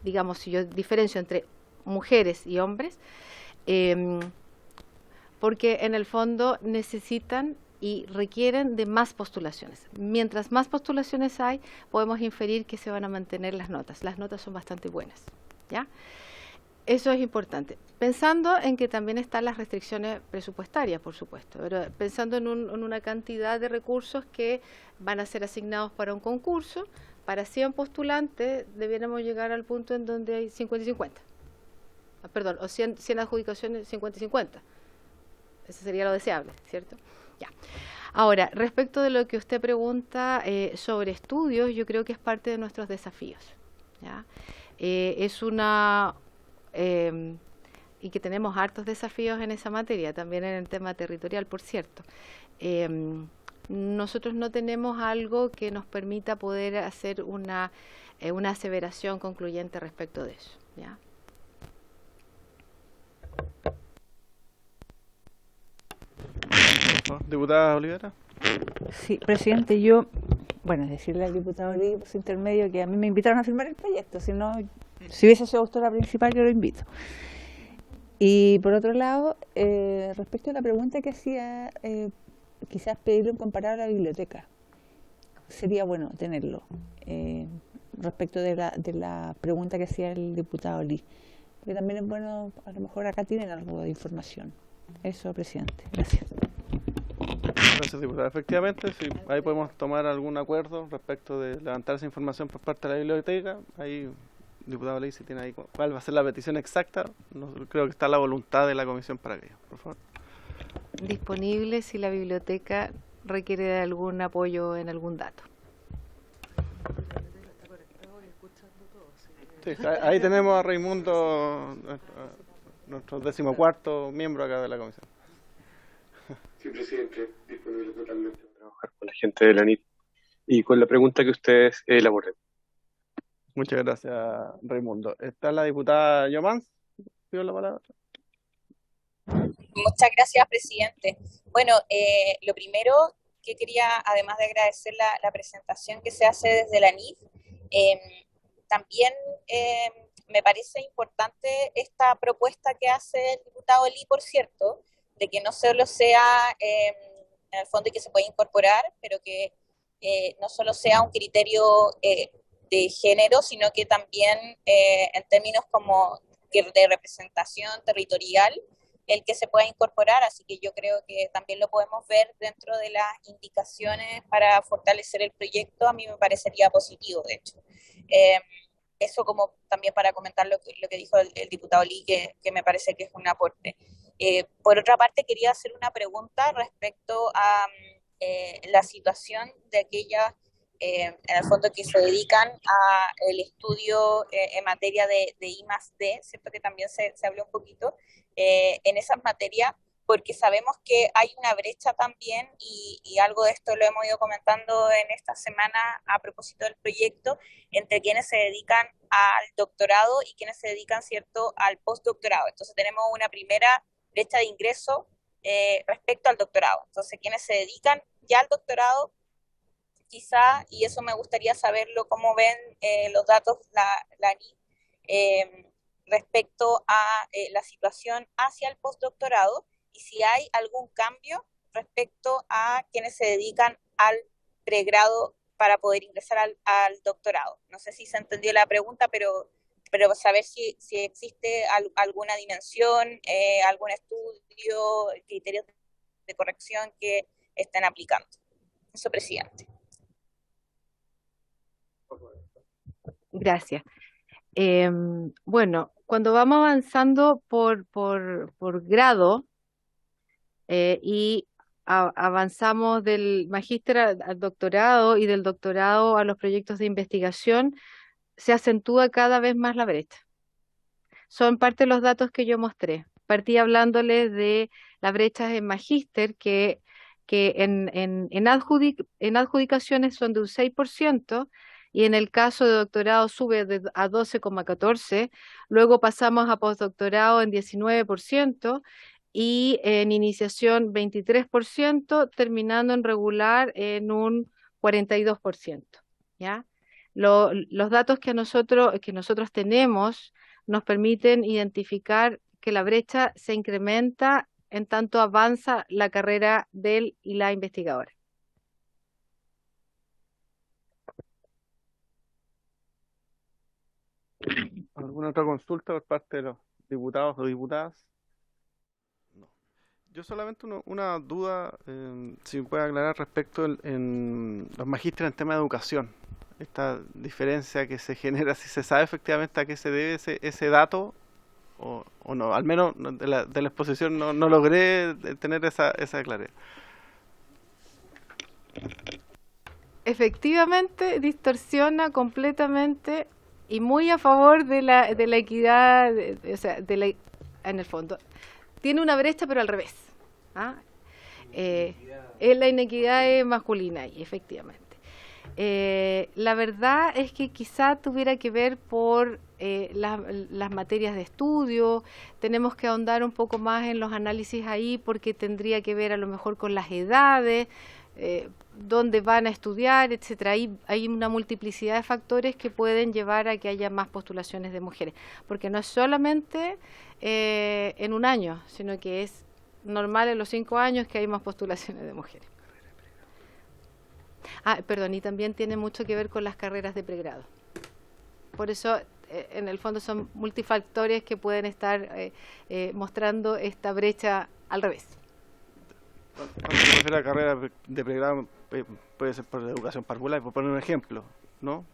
digamos, si yo diferencio entre mujeres y hombres, porque en el fondo necesitan y requieren de más postulaciones. Mientras más postulaciones hay, podemos inferir que se van a mantener las notas. Las notas son bastante buenas, ¿ya? Eso es importante. Pensando en que también están las restricciones presupuestarias, por supuesto, pero pensando en una cantidad de recursos que van a ser asignados para un concurso. Para 100 postulantes debiéramos llegar al punto en donde hay 50 y 50. Perdón, o 100 adjudicaciones, 50 y 50. Eso sería lo deseable, ¿cierto? Ya. Ahora, respecto de lo que usted pregunta sobre estudios, yo creo que es parte de nuestros desafíos, ¿ya? Y que tenemos hartos desafíos en esa materia, también en el tema territorial, por cierto. Nosotros no tenemos algo que nos permita poder hacer una aseveración concluyente respecto de eso, ¿ya? Diputada Olivera. Sí, presidente, yo, bueno, decirle al diputado Lee por su intermedio que a mí me invitaron a firmar el proyecto, si no, si hubiese sido autora principal yo lo invito. Y por otro lado, respecto a la pregunta que hacía, quizás pedirle un comparado a la biblioteca, sería bueno tenerlo, respecto de la pregunta que hacía el diputado Lee, porque también es bueno, a lo mejor acá tienen algo de información. Eso, presidente, gracias. Gracias, diputada. Efectivamente, sí, ahí podemos tomar algún acuerdo respecto de levantar esa información por parte de la biblioteca. Ahí, diputado Ley, si tiene ahí cuál va a ser la petición exacta, no, creo que está la voluntad de la comisión para aquello. Por favor. Disponible si la biblioteca requiere de algún apoyo en algún dato. Sí, ahí tenemos a Raimundo, nuestro 14º miembro acá de la comisión. Sí, presidente, disponible totalmente para trabajar con la gente de la NIT y con la pregunta que ustedes elaboren. Muchas gracias, Raimundo. ¿Está la diputada Yomans? ¿Pido la palabra? Muchas gracias, presidente. Bueno, lo primero que quería, además de agradecer la presentación que se hace desde la NIF, también me parece importante esta propuesta que hace el diputado Lee, por cierto, de que no solo sea, en el fondo, y que se pueda incorporar, pero que no solo sea un criterio de género, sino que también en términos como de representación territorial, el que se pueda incorporar, así que yo creo que también lo podemos ver dentro de las indicaciones para fortalecer el proyecto. A mí me parecería positivo, de hecho. Eso como también para comentar lo que dijo el diputado Lee, que me parece que es un aporte. Por otra parte, quería hacer una pregunta respecto a la situación de aquellas, en el fondo, que se dedican al estudio en materia de I+D, ¿cierto? Que también se habló un poquito en esas materias, porque sabemos que hay una brecha también, y algo de esto lo hemos ido comentando en esta semana a propósito del proyecto, entre quienes se dedican al doctorado y quienes se dedican, ¿cierto?, al postdoctorado. Entonces tenemos una primera brecha de ingreso respecto al doctorado. Entonces, quienes se dedican ya al doctorado, quizá, y eso me gustaría saberlo, cómo ven los datos la NIC respecto a la situación hacia el postdoctorado, y si hay algún cambio respecto a quienes se dedican al pregrado para poder ingresar al doctorado. No sé si se entendió la pregunta, pero saber si existe alguna dimensión, algún estudio, criterios de corrección que estén aplicando. Eso, presidente. Gracias. Bueno, cuando vamos avanzando por grado y avanzamos del magíster al doctorado y del doctorado a los proyectos de investigación, se acentúa cada vez más la brecha. Son parte de los datos que yo mostré. Partí hablándoles de las brechas en magíster que en adjudicaciones son de un 6%, y en el caso de doctorado sube a 12,14%, luego pasamos a postdoctorado en 19%, y en iniciación 23%, terminando en regular en un 42%, ¿ya? Los datos que nosotros tenemos nos permiten identificar que la brecha se incrementa en tanto avanza la carrera del y la investigadora. ¿Alguna otra consulta por parte de los diputados o diputadas? No. Yo solamente una duda, si me puede aclarar respecto en los magísteres en tema de educación. Esta diferencia que se genera, si se sabe efectivamente a qué se debe ese dato o no. Al menos de la exposición no logré tener esa claridad. Efectivamente, distorsiona completamente y muy a favor de la equidad, o sea, en el fondo. Tiene una brecha, pero al revés. Es la inequidad masculina, y efectivamente. La verdad es que quizá tuviera que ver por las materias de estudio, tenemos que ahondar un poco más en los análisis ahí porque tendría que ver a lo mejor con las edades, dónde van a estudiar, etcétera. Hay una multiplicidad de factores que pueden llevar a que haya más postulaciones de mujeres, porque no es solamente en un año, sino que es normal en los 5 años que hay más postulaciones de mujeres. Perdón, y también tiene mucho que ver con las carreras de pregrado. Por eso, en el fondo, son multifactores que pueden estar mostrando esta brecha al revés. Cuando se refiere a carrera de pregrado, puede ser por educación particular, por poner un ejemplo, ¿no?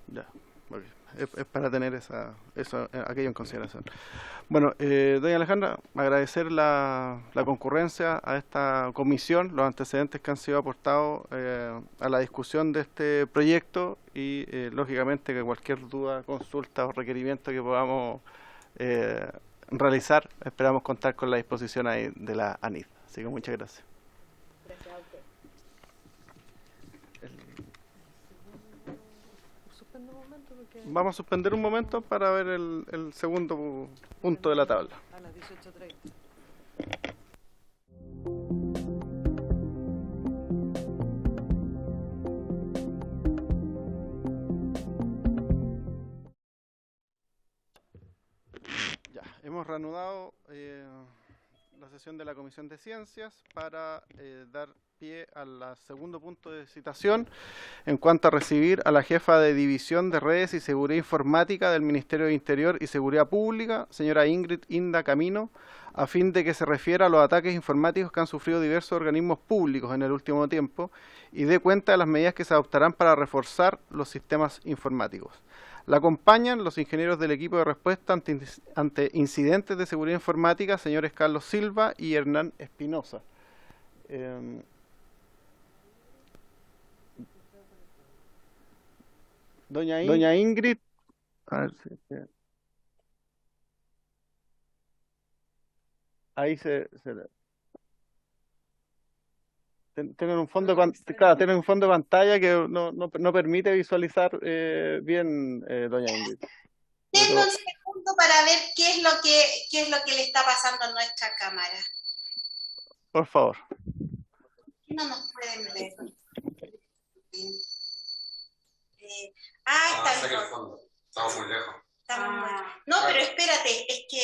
Ya, okay. Es para tener aquello en consideración. Bueno, doña Alejandra, agradecer la concurrencia a esta comisión, los antecedentes que han sido aportados a la discusión de este proyecto y, lógicamente, que cualquier duda, consulta o requerimiento que podamos realizar, esperamos contar con la disposición ahí de la ANID. Así que muchas gracias. Gracias a usted. Vamos a suspender un momento para ver el segundo punto de la tabla. A las 18:30. Ya, hemos reanudado la sesión de la Comisión de Ciencias para dar pie al segundo punto de citación en cuanto a recibir a la jefa de División de Redes y Seguridad Informática del Ministerio de Interior y Seguridad Pública, señora Ingrid Inda Camino, a fin de que se refiera a los ataques informáticos que han sufrido diversos organismos públicos en el último tiempo y dé cuenta de las medidas que se adoptarán para reforzar los sistemas informáticos. La acompañan los ingenieros del equipo de respuesta ante incidentes de seguridad informática, señores Carlos Silva y Hernán Espinosa. Doña Ingrid. A ver si, ahí tienen un fondo tienen un fondo de pantalla que no permite visualizar bien, doña Ingrid. Denme un segundo para ver qué es lo que le está pasando a nuestra cámara. Por favor. No nos pueden ver. Está en el fondo. Estamos muy lejos. No, pero espérate, es que...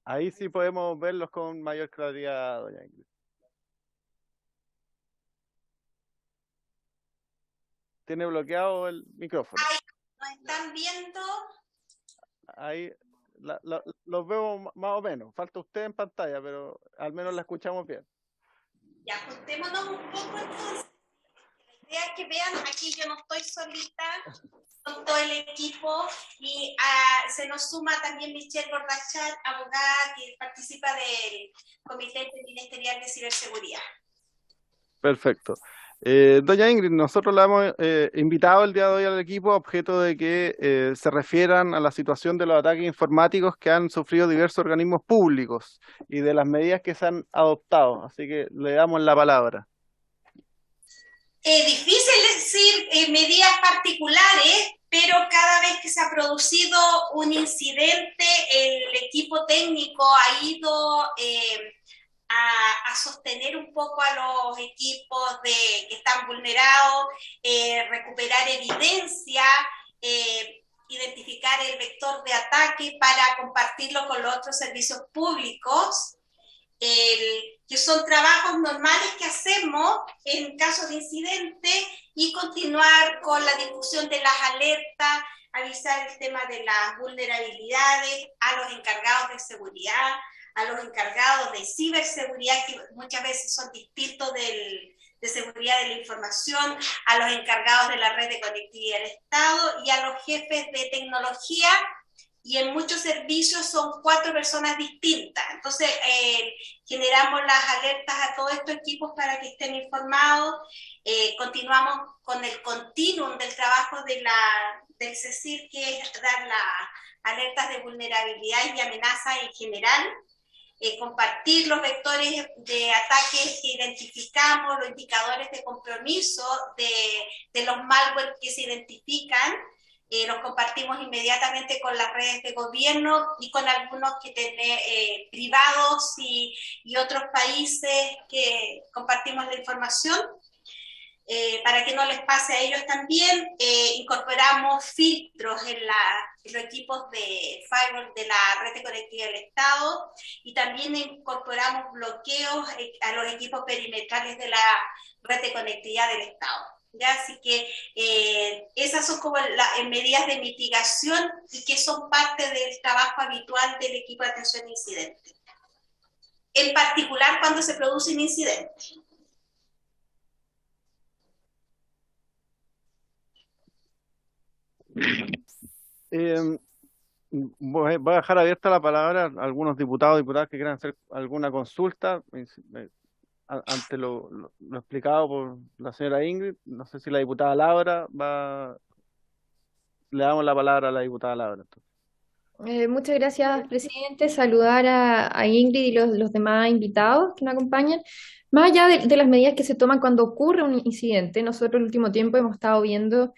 Ahí sí podemos verlos con mayor claridad, doña Ingrid. Tiene bloqueado el micrófono. Ahí nos están viendo. Ahí los veo más o menos. Falta usted en pantalla, pero al menos la escuchamos bien. Ya, ajustémonos un poco entonces. La idea es que vean, aquí yo no estoy solita, con todo el equipo, y se nos suma también Michelle Bordachat, abogada que participa del Comité Interministerial de Ciberseguridad. Perfecto. Doña Ingrid, nosotros la hemos invitado el día de hoy al equipo a objeto de que se refieran a la situación de los ataques informáticos que han sufrido diversos organismos públicos y de las medidas que se han adoptado. Así que le damos la palabra. Difícil decir medidas particulares, pero cada vez que se ha producido un incidente, el equipo técnico ha ido a sostener un poco a los equipos que están vulnerados, recuperar evidencia, identificar el vector de ataque para compartirlo con los otros servicios públicos, que son trabajos normales que hacemos en caso de incidente, y continuar con la difusión de las alertas, avisar el tema de las vulnerabilidades a los encargados de seguridad, a los encargados de ciberseguridad, que muchas veces son distintos de seguridad de la información, a los encargados de la red de conectividad del Estado y a los jefes de tecnología y en muchos servicios son 4 personas distintas. Entonces, generamos las alertas a todos estos equipos para que estén informados. Continuamos con el continuum del trabajo del CECIR, que es dar las alertas de vulnerabilidad y amenazas en general. Compartir los vectores de ataques que identificamos, los indicadores de compromiso de los malware que se identifican. Los compartimos inmediatamente con las redes de gobierno y con algunos que privados y otros países que compartimos la información. Para que no les pase a ellos también, incorporamos filtros en los equipos de firewall de la red de conectividad del Estado, y también incorporamos bloqueos a los equipos perimetrales de la red de conectividad del Estado. ¿Ya? Así que esas son como las medidas de mitigación y que son parte del trabajo habitual del equipo de atención a incidentes. En particular cuando se produce un incidente. Voy a dejar abierta la palabra a algunos diputados y diputadas que quieran hacer alguna consulta ante lo explicado por la señora Ingrid. No sé si la diputada Laura le damos la palabra a la diputada Laura. Muchas gracias, presidente. Saludar a Ingrid y los demás invitados que nos acompañan. Más allá de las medidas que se toman cuando ocurre un incidente, nosotros en el último tiempo hemos estado viendo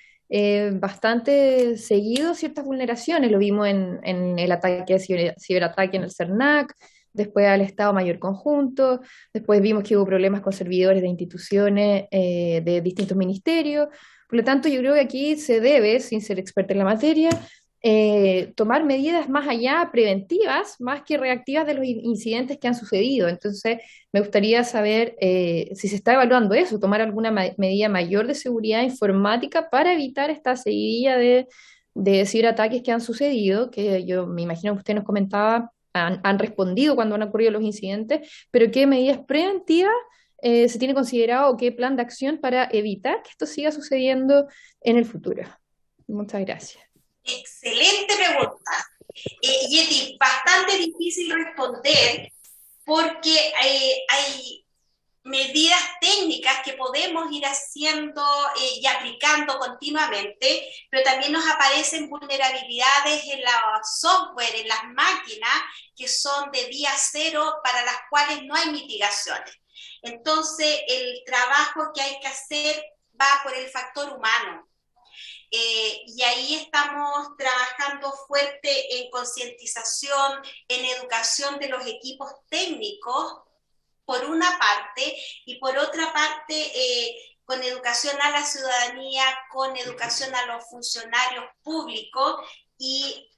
bastante seguido ciertas vulneraciones. Lo vimos en el ataque, ciberataque en el CERNAC, después al Estado Mayor Conjunto, después vimos que hubo problemas con servidores de instituciones de distintos ministerios. Por lo tanto, yo creo que aquí se debe, sin ser experta en la materia, tomar medidas más allá preventivas, más que reactivas de los incidentes que han sucedido. Entonces, me gustaría saber si se está evaluando eso, tomar alguna medida mayor de seguridad informática para evitar esta seguidilla de ciberataques que han sucedido, que yo me imagino que usted nos comentaba, han respondido cuando han ocurrido los incidentes, pero qué medidas preventivas se tiene considerado o qué plan de acción para evitar que esto siga sucediendo en el futuro. Muchas gracias. Excelente pregunta. Y es bastante difícil responder porque hay medidas técnicas que podemos ir haciendo y aplicando continuamente, pero también nos aparecen vulnerabilidades en la software, en las máquinas, que son de día cero, para las cuales no hay mitigaciones. Entonces, el trabajo que hay que hacer va por el factor humano. Y ahí estamos trabajando fuerte en concientización, en educación de los equipos técnicos, por una parte, y por otra parte, con educación a la ciudadanía, con educación a los funcionarios públicos y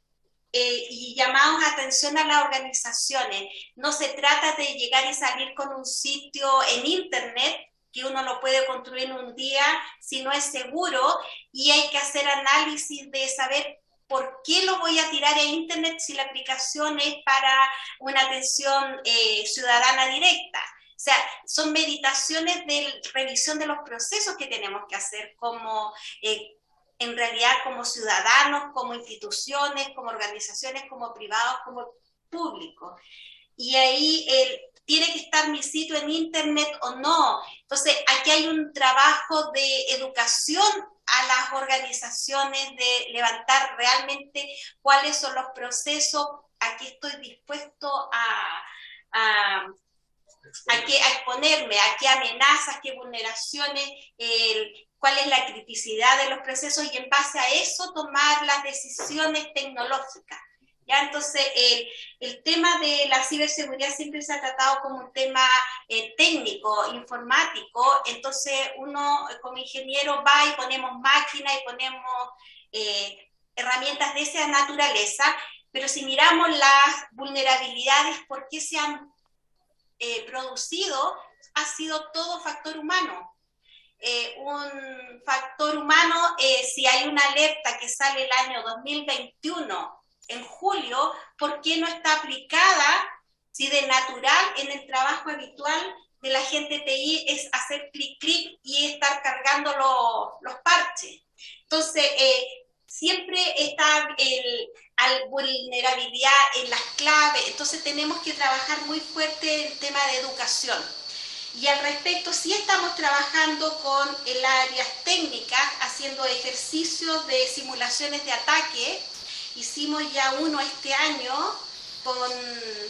llamados a atención a las organizaciones. No se trata de llegar y salir con un sitio en internet que uno lo puede construir en un día si no es seguro, y hay que hacer análisis de saber por qué lo voy a tirar a internet si la aplicación es para una atención ciudadana directa. O sea, son meditaciones de revisión de los procesos que tenemos que hacer como en realidad como ciudadanos, como instituciones, como organizaciones, como privados, como públicos. Y ahí tiene que estar mi sitio en internet o no. Entonces, aquí hay un trabajo de educación a las organizaciones, de levantar realmente cuáles son los procesos, a qué estoy dispuesto a exponerme, a qué amenazas, qué vulneraciones, cuál es la criticidad de los procesos, y en base a eso tomar las decisiones tecnológicas. ¿Ya? Entonces, el tema de la ciberseguridad siempre se ha tratado como un tema técnico, informático. Entonces, uno como ingeniero va y ponemos máquinas y ponemos herramientas de esa naturaleza, pero si miramos las vulnerabilidades, ¿por qué se han producido? Ha sido todo factor humano. Un factor humano, si hay una alerta que sale el año 2021, en julio, ¿por qué no está aplicada si de natural en el trabajo habitual de la gente TI es hacer clic y estar cargando los parches? Entonces, siempre está vulnerabilidad en las claves, entonces tenemos que trabajar muy fuerte el tema de educación. Y al respecto, sí estamos trabajando con el áreas técnicas, haciendo ejercicios de simulaciones de ataque. Hicimos ya uno este año con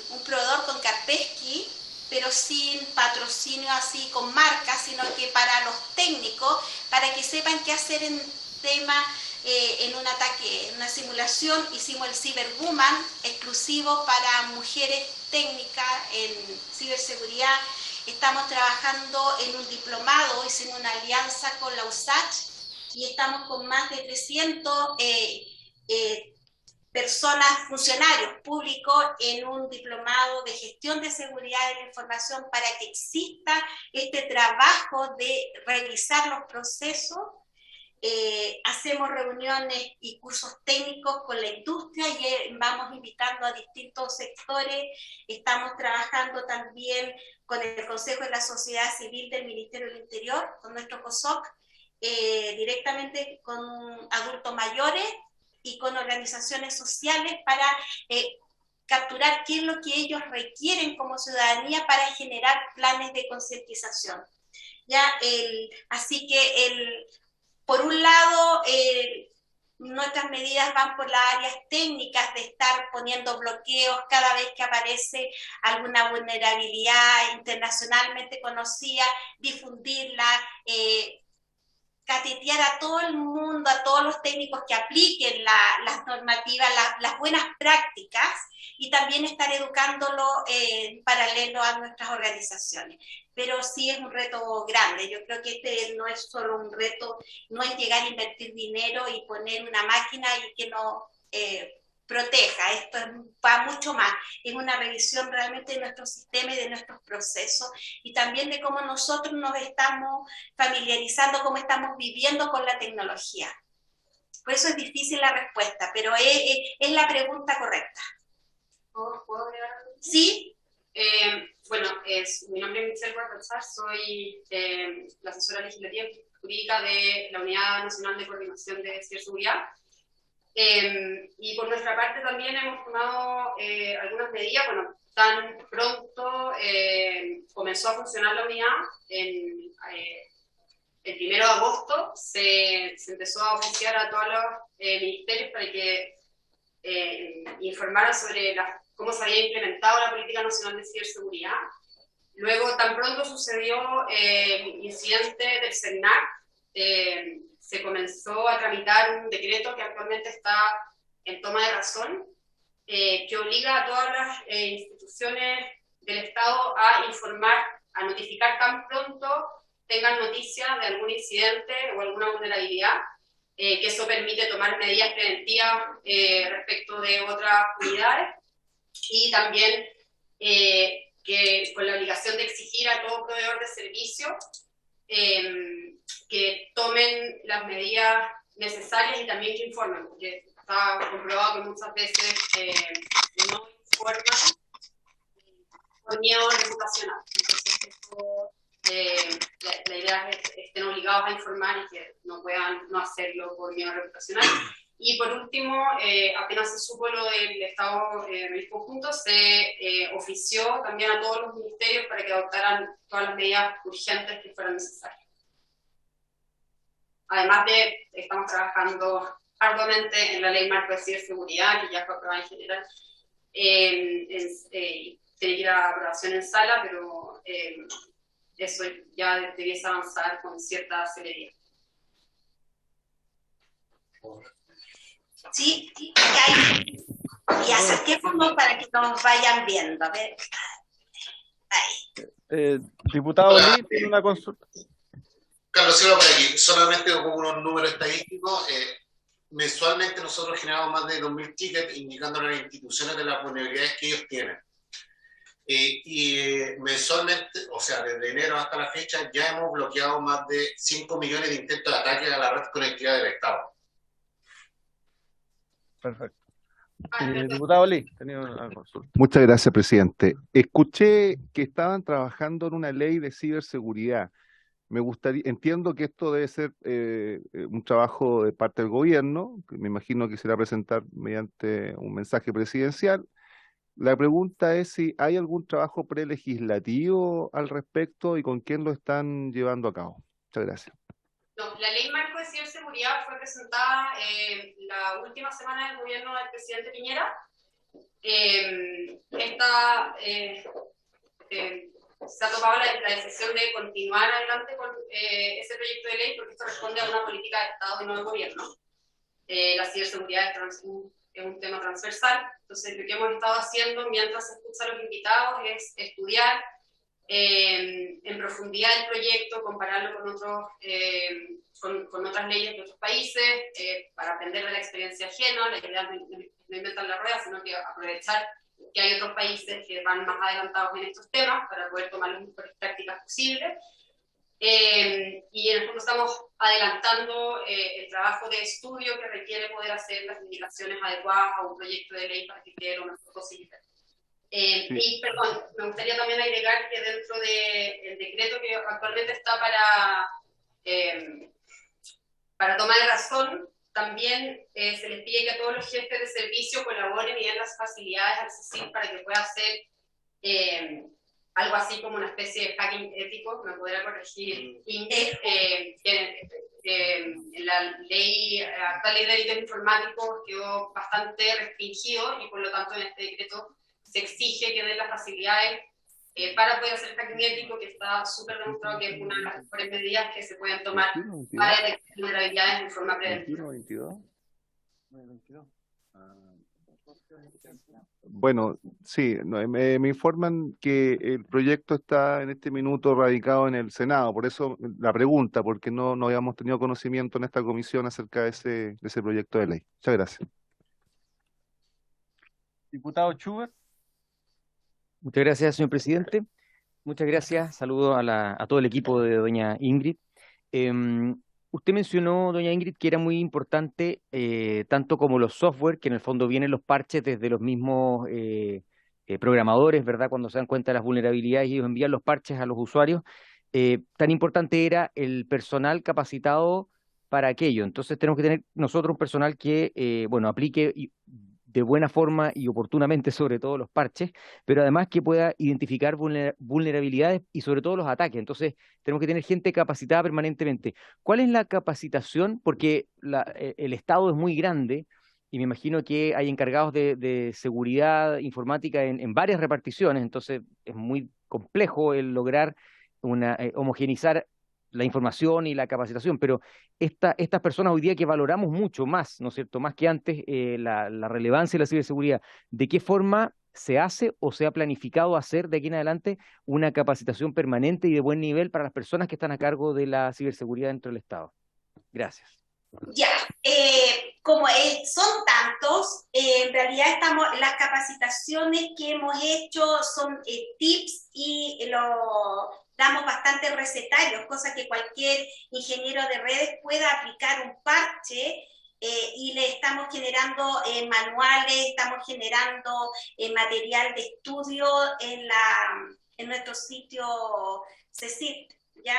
un proveedor, con Kaspersky, pero sin patrocinio así con marcas, sino que para los técnicos, para que sepan qué hacer en tema en un ataque, en una simulación. Hicimos el Cyberwoman, exclusivo para mujeres técnicas en ciberseguridad. Estamos trabajando en un diplomado, hicimos una alianza con la USACH y estamos con más de 300 personas, funcionarios públicos, en un diplomado de gestión de seguridad de la información para que exista este trabajo de revisar los procesos. Hacemos reuniones y cursos técnicos con la industria y vamos invitando a distintos sectores. Estamos trabajando también con el Consejo de la Sociedad Civil del Ministerio del Interior, con nuestro COSOC, directamente con adultos mayores y con organizaciones sociales para capturar qué es lo que ellos requieren como ciudadanía para generar planes de concientización. Así que por un lado, nuestras medidas van por las áreas técnicas de estar poniendo bloqueos cada vez que aparece alguna vulnerabilidad internacionalmente conocida, difundirla, catetear a todo el mundo, a todos los técnicos que apliquen las normativas, las buenas prácticas, y también estar educándolo en paralelo a nuestras organizaciones. Pero sí es un reto grande. Yo creo que este no es solo un reto, no es llegar a invertir dinero y poner una máquina y que no proteja. Esto va mucho más. Es una revisión realmente de nuestro sistema y de nuestros procesos, y también de cómo nosotros nos estamos familiarizando, cómo estamos viviendo con la tecnología. Por eso es difícil la respuesta, pero es la pregunta correcta. ¿Puedo agregar algo? Sí. Bueno, mi nombre es Michelle Guarpazar, soy la asesora legislativa y jurídica de la Unidad Nacional de Coordinación de Ciberseguridad. Y por nuestra parte también hemos tomado algunas medidas. Bueno, tan pronto comenzó a funcionar la unidad, el 1 de agosto se empezó a oficiar a todos los ministerios para que informaran sobre cómo se había implementado la Política Nacional de Ciberseguridad. Luego, tan pronto sucedió el incidente del CERNAC, se comenzó a tramitar un decreto que actualmente está en toma de razón, que obliga a todas las instituciones del Estado a informar, a notificar tan pronto tengan noticia de algún incidente o alguna vulnerabilidad, que eso permite tomar medidas preventivas respecto de otras unidades, y también que con la obligación de exigir a todo proveedor de servicio que tomen las medidas necesarias y también que informen, porque está comprobado que muchas veces no informan por miedo reputacional. Entonces, la idea es que estén obligados a informar y que no puedan no hacerlo por miedo reputacional. Y por último, apenas se supo lo del Estado del conjunto, se ofició también a todos los ministerios para que adoptaran todas las medidas urgentes que fueran necesarias. Además estamos trabajando arduamente en la Ley Marco de Ciberseguridad, que ya fue aprobada en general. Tiene que ir a aprobación en sala, pero eso ya debiese avanzar con cierta celeridad. Sí, y acerquémonos para que nos vayan viendo. A ver. Diputado Lee, tiene una consulta. Carlos Silva por aquí, solamente como unos números estadísticos. Mensualmente nosotros generamos más de 2.000 tickets indicando a las instituciones de las vulnerabilidades que ellos tienen. Mensualmente, o sea, desde enero hasta la fecha, ya hemos bloqueado más de 5 millones de intentos de ataque a la red de conectividad del Estado. Perfecto. Diputado Lee, tenía una consulta. Muchas gracias, presidente. Escuché que estaban trabajando en una ley de ciberseguridad. Me gustaría, entiendo que esto debe ser un trabajo de parte del gobierno, que me imagino que será presentar mediante un mensaje presidencial. La pregunta es si hay algún trabajo prelegislativo al respecto y con quién lo están llevando a cabo. Muchas gracias. No, la ley marco de ciberseguridad fue presentada la última semana del gobierno del presidente Piñera. Se ha tomado la decisión de continuar adelante con ese proyecto de ley porque esto responde a una política de Estado y no de gobierno. La ciberseguridad es un tema transversal, entonces lo que hemos estado haciendo mientras se escucha a los invitados es estudiar en profundidad el proyecto, compararlo con otras leyes de otros países, para aprender de la experiencia ajena. La idea no inventar la rueda, sino que aprovechar que hay otros países que van más adelantados en estos temas para poder tomar las mejores prácticas posibles. Y en el fondo estamos adelantando el trabajo de estudio que requiere poder hacer las indicaciones adecuadas a un proyecto de ley para que quede lo mejor posible. Y, perdón, me gustaría también agregar que dentro del decreto que actualmente está para toma de razón, también se les pide que a todos los jefes de servicio colaboren y den las facilidades al CECIN para que pueda hacer algo así como una especie de hacking ético. Me podrá corregir Ingrid, en la actual ley de delitos informáticos quedó bastante restringido y por lo tanto en este decreto se exige que den las facilidades para poder hacer hacking ético, que está súper demostrado que es una de las mejores medidas que se pueden tomar para detectar vulnerabilidades en forma preventiva. Bueno, sí, me informan que el proyecto está en este minuto radicado en el Senado, por eso la pregunta, porque no habíamos tenido conocimiento en esta comisión acerca de ese proyecto de ley. Muchas gracias. Diputado Schubert. Muchas gracias, señor presidente. Muchas gracias. Saludo a todo el equipo de doña Ingrid. Usted mencionó, doña Ingrid, que era muy importante, tanto como los software, que en el fondo vienen los parches desde los mismos programadores, ¿verdad? Cuando se dan cuenta de las vulnerabilidades y ellos envían los parches a los usuarios. Tan importante era el personal capacitado para aquello. Entonces tenemos que tener nosotros un personal que, aplique de buena forma y oportunamente sobre todo los parches, pero además que pueda identificar vulnerabilidades y sobre todo los ataques. Entonces tenemos que tener gente capacitada permanentemente. ¿Cuál es la capacitación? Porque el Estado es muy grande y me imagino que hay encargados de seguridad informática en varias reparticiones, entonces es muy complejo el lograr homogeneizar la información y la capacitación, pero estas personas hoy día que valoramos mucho más, ¿no es cierto?, más que antes, la relevancia de la ciberseguridad, ¿de qué forma se hace o se ha planificado hacer de aquí en adelante una capacitación permanente y de buen nivel para las personas que están a cargo de la ciberseguridad dentro del Estado? Gracias. Ya, como son tantos, en realidad las capacitaciones que hemos hecho son tips y damos bastantes recetarios, cosa que cualquier ingeniero de redes pueda aplicar un parche, y le estamos generando manuales, estamos generando material de estudio en nuestro sitio CECIT. Ya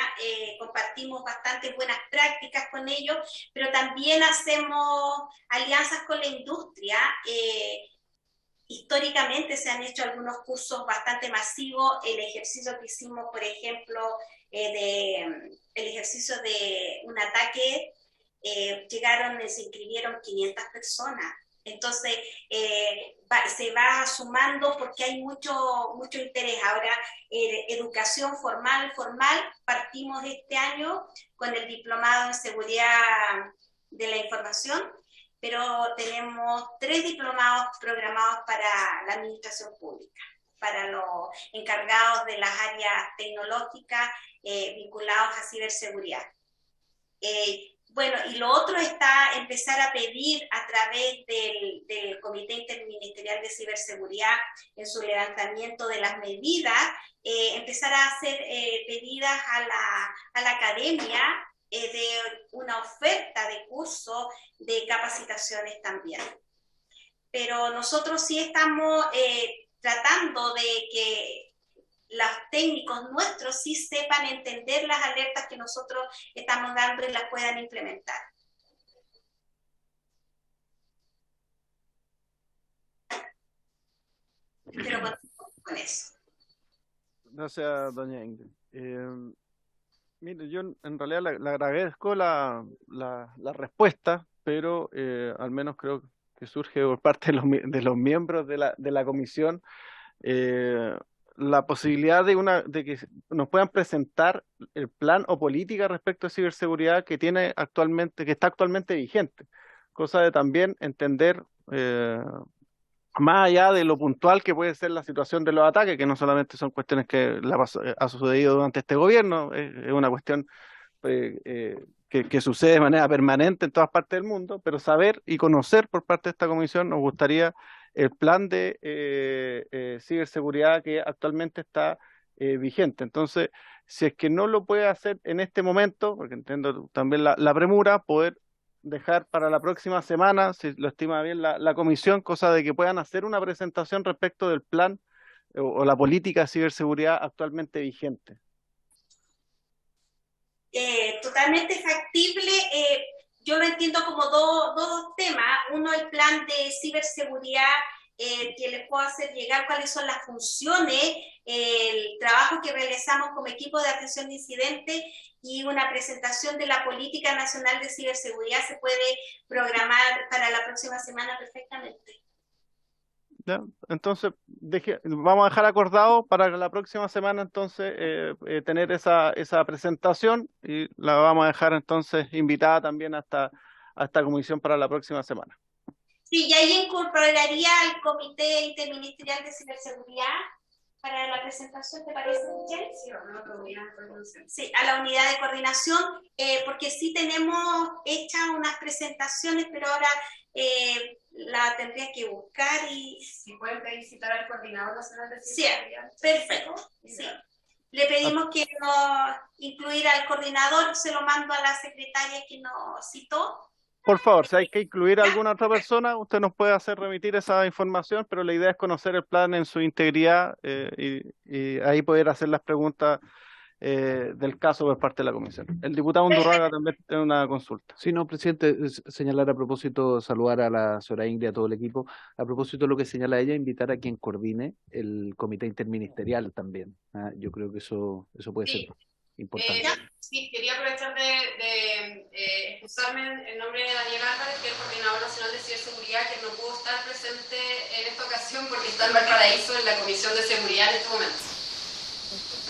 compartimos bastantes buenas prácticas con ellos, pero también hacemos alianzas con la industria. Históricamente se han hecho algunos cursos bastante masivos. El ejercicio que hicimos, por ejemplo, el ejercicio de un ataque, se inscribieron 500 personas. Entonces, se va sumando porque hay mucho interés. Ahora, educación formal, partimos este año con el diplomado en seguridad de la información, pero tenemos 3 diplomados programados para la administración pública, para los encargados de las áreas tecnológicas vinculados a ciberseguridad. Bueno, y lo otro está empezar a pedir a través del Comité Interministerial de Ciberseguridad, en su levantamiento de las medidas, empezar a hacer pedidas a la academia de una oferta de cursos de capacitaciones también. Pero nosotros sí estamos tratando de que los técnicos nuestros sí sepan entender las alertas que nosotros estamos dando y las puedan implementar. Pero con eso. Gracias, doña Ingrid. Mire, yo en realidad le agradezco la respuesta, pero al menos creo que surge por parte de los miembros de la comisión la posibilidad de que nos puedan presentar el plan o política respecto a ciberseguridad que tiene actualmente, que está actualmente vigente, cosa de también entender más allá de lo puntual que puede ser la situación de los ataques, que no solamente son cuestiones que ha sucedido durante este gobierno, es una cuestión que sucede de manera permanente en todas partes del mundo, pero saber y conocer por parte de esta comisión nos gustaría el plan de ciberseguridad que actualmente está vigente. Entonces, si es que no lo puede hacer en este momento, porque entiendo también la premura, poder dejar para la próxima semana, si lo estima bien la comisión, cosa de que puedan hacer una presentación respecto del plan o la política de ciberseguridad actualmente vigente. Totalmente factible. Yo lo entiendo como dos temas. Uno, el plan de ciberseguridad que les puedo hacer llegar cuáles son las funciones, el trabajo que realizamos como equipo de atención de incidentes y una presentación de la Política Nacional de Ciberseguridad se puede programar para la próxima semana perfectamente. ¿Ya? Entonces, vamos a dejar acordado para la próxima semana entonces tener esa presentación y la vamos a dejar entonces invitada también a esta comisión para la próxima semana. Sí, y ahí incorporaría al Comité Interministerial de Ciberseguridad para la presentación, ¿te parece, Michelle? Sí, a la unidad de coordinación. Sí, a la unidad de coordinación, porque sí tenemos hechas unas presentaciones, pero ahora la tendría que buscar y... Si pueden pedir citar al Coordinador Nacional de Ciberseguridad. Sí, perfecto, sí. Le pedimos que nos incluir al coordinador, se lo mando a la secretaria que nos citó. Por favor, si hay que incluir a alguna otra persona, usted nos puede hacer remitir esa información, pero la idea es conocer el plan en su integridad y ahí poder hacer las preguntas del caso por parte de la comisión. El diputado Undurraga también tiene una consulta. Sí, no, presidente, señalar a propósito, saludar a la señora Ingrid, a todo el equipo, a propósito de lo que señala ella, invitar a quien coordine el comité interministerial también. Yo creo que eso puede ser importante. Sí, quería aprovechar de excusarme en nombre de Daniel Álvarez, que es el Coordinador Nacional de Ciberseguridad, que no pudo estar presente en esta ocasión porque está en Valparaíso en la Comisión de Seguridad en este momento.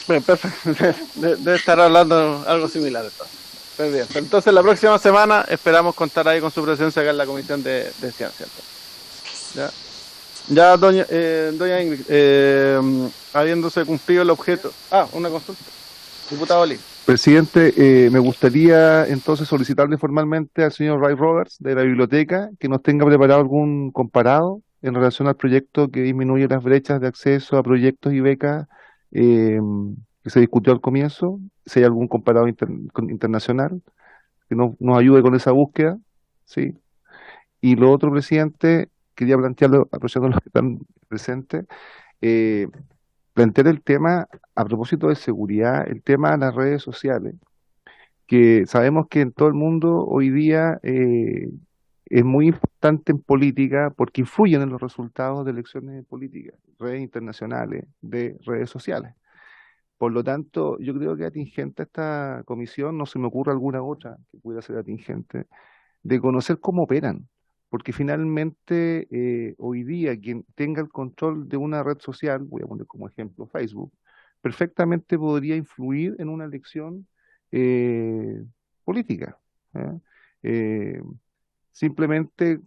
Bien, perfecto. Debe estar hablando algo similar. Pues bien, entonces la próxima semana esperamos contar ahí con su presencia acá en la Comisión de Ciencia. Ya doña Ingrid, habiéndose cumplido el objeto. Una consulta. Diputado Oli. Presidente, me gustaría entonces solicitarle formalmente al señor Ray Roberts de la biblioteca que nos tenga preparado algún comparado en relación al proyecto que disminuye las brechas de acceso a proyectos y becas que se discutió al comienzo, si hay algún comparado internacional que nos ayude con esa búsqueda, ¿sí? Y lo otro, presidente, quería plantearlo, aprovechando los que están presentes, plantear el tema, a propósito de seguridad, el tema de las redes sociales, que sabemos que en todo el mundo hoy día es muy importante en política porque influyen en los resultados de elecciones políticas, redes internacionales, de redes sociales. Por lo tanto, yo creo que atingente a esta comisión, no se me ocurre alguna otra que pudiera ser atingente, de conocer cómo operan, porque finalmente hoy día quien tenga el control de una red social, voy a poner como ejemplo Facebook, perfectamente podría influir en una elección política. Simplemente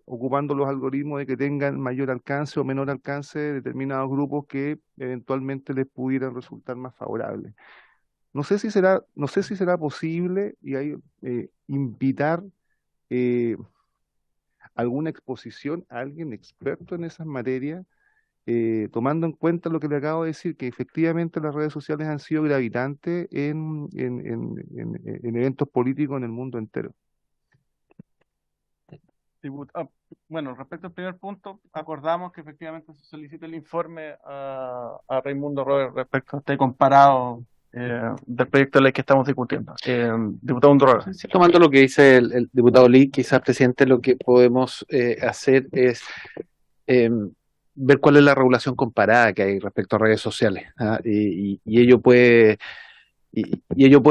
ocupando los algoritmos de que tengan mayor alcance o menor alcance determinados grupos que eventualmente les pudieran resultar más favorables. No sé si será posible y ahí invitar alguna exposición a alguien experto en esas materias, tomando en cuenta lo que le acabo de decir, que efectivamente las redes sociales han sido gravitantes en eventos políticos en el mundo entero. Bueno, respecto al primer punto, acordamos que efectivamente se solicite el informe a Raimundo Robert respecto a este comparado del proyecto de ley que estamos discutiendo. Diputado Undurraga. Sí, tomando lo que dice el diputado Lee, quizás, presidente, lo que podemos hacer es ver cuál es la regulación comparada que hay respecto a redes sociales, ¿ah? Y ello puede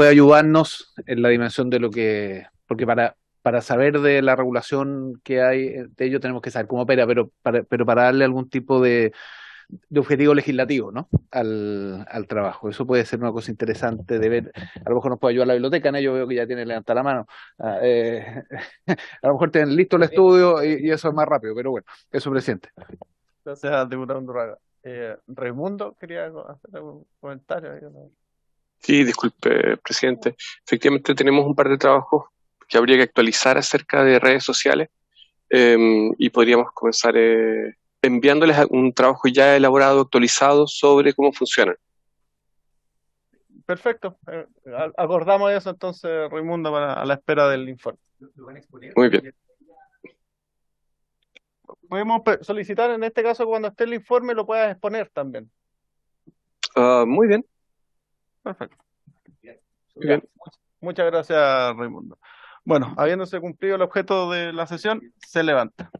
ayudarnos en la dimensión de lo que, porque para saber de la regulación que hay de ello tenemos que saber cómo opera, pero para darle algún tipo de objetivo legislativo, ¿no? al trabajo. Eso puede ser una cosa interesante de ver. A lo mejor nos puede ayudar la biblioteca, ¿no? Yo veo que ya tiene levantada la mano. A lo mejor tienen listo el estudio y eso es más rápido, pero bueno, eso, presidente. Gracias, diputado Undurraga. Raimundo, quería hacer un comentario. Sí, disculpe, presidente. Efectivamente, tenemos un par de trabajos que habría que actualizar acerca de redes sociales y podríamos comenzar enviándoles un trabajo ya elaborado, actualizado sobre cómo funcionan. Perfecto. Acordamos eso entonces, Raimundo, a la espera del informe. Muy bien. Podemos solicitar en este caso cuando esté el informe lo puedas exponer también. Muy bien. Perfecto. Muy bien. Muchas gracias, Raimundo. Bueno, habiéndose cumplido el objeto de la sesión, se levanta.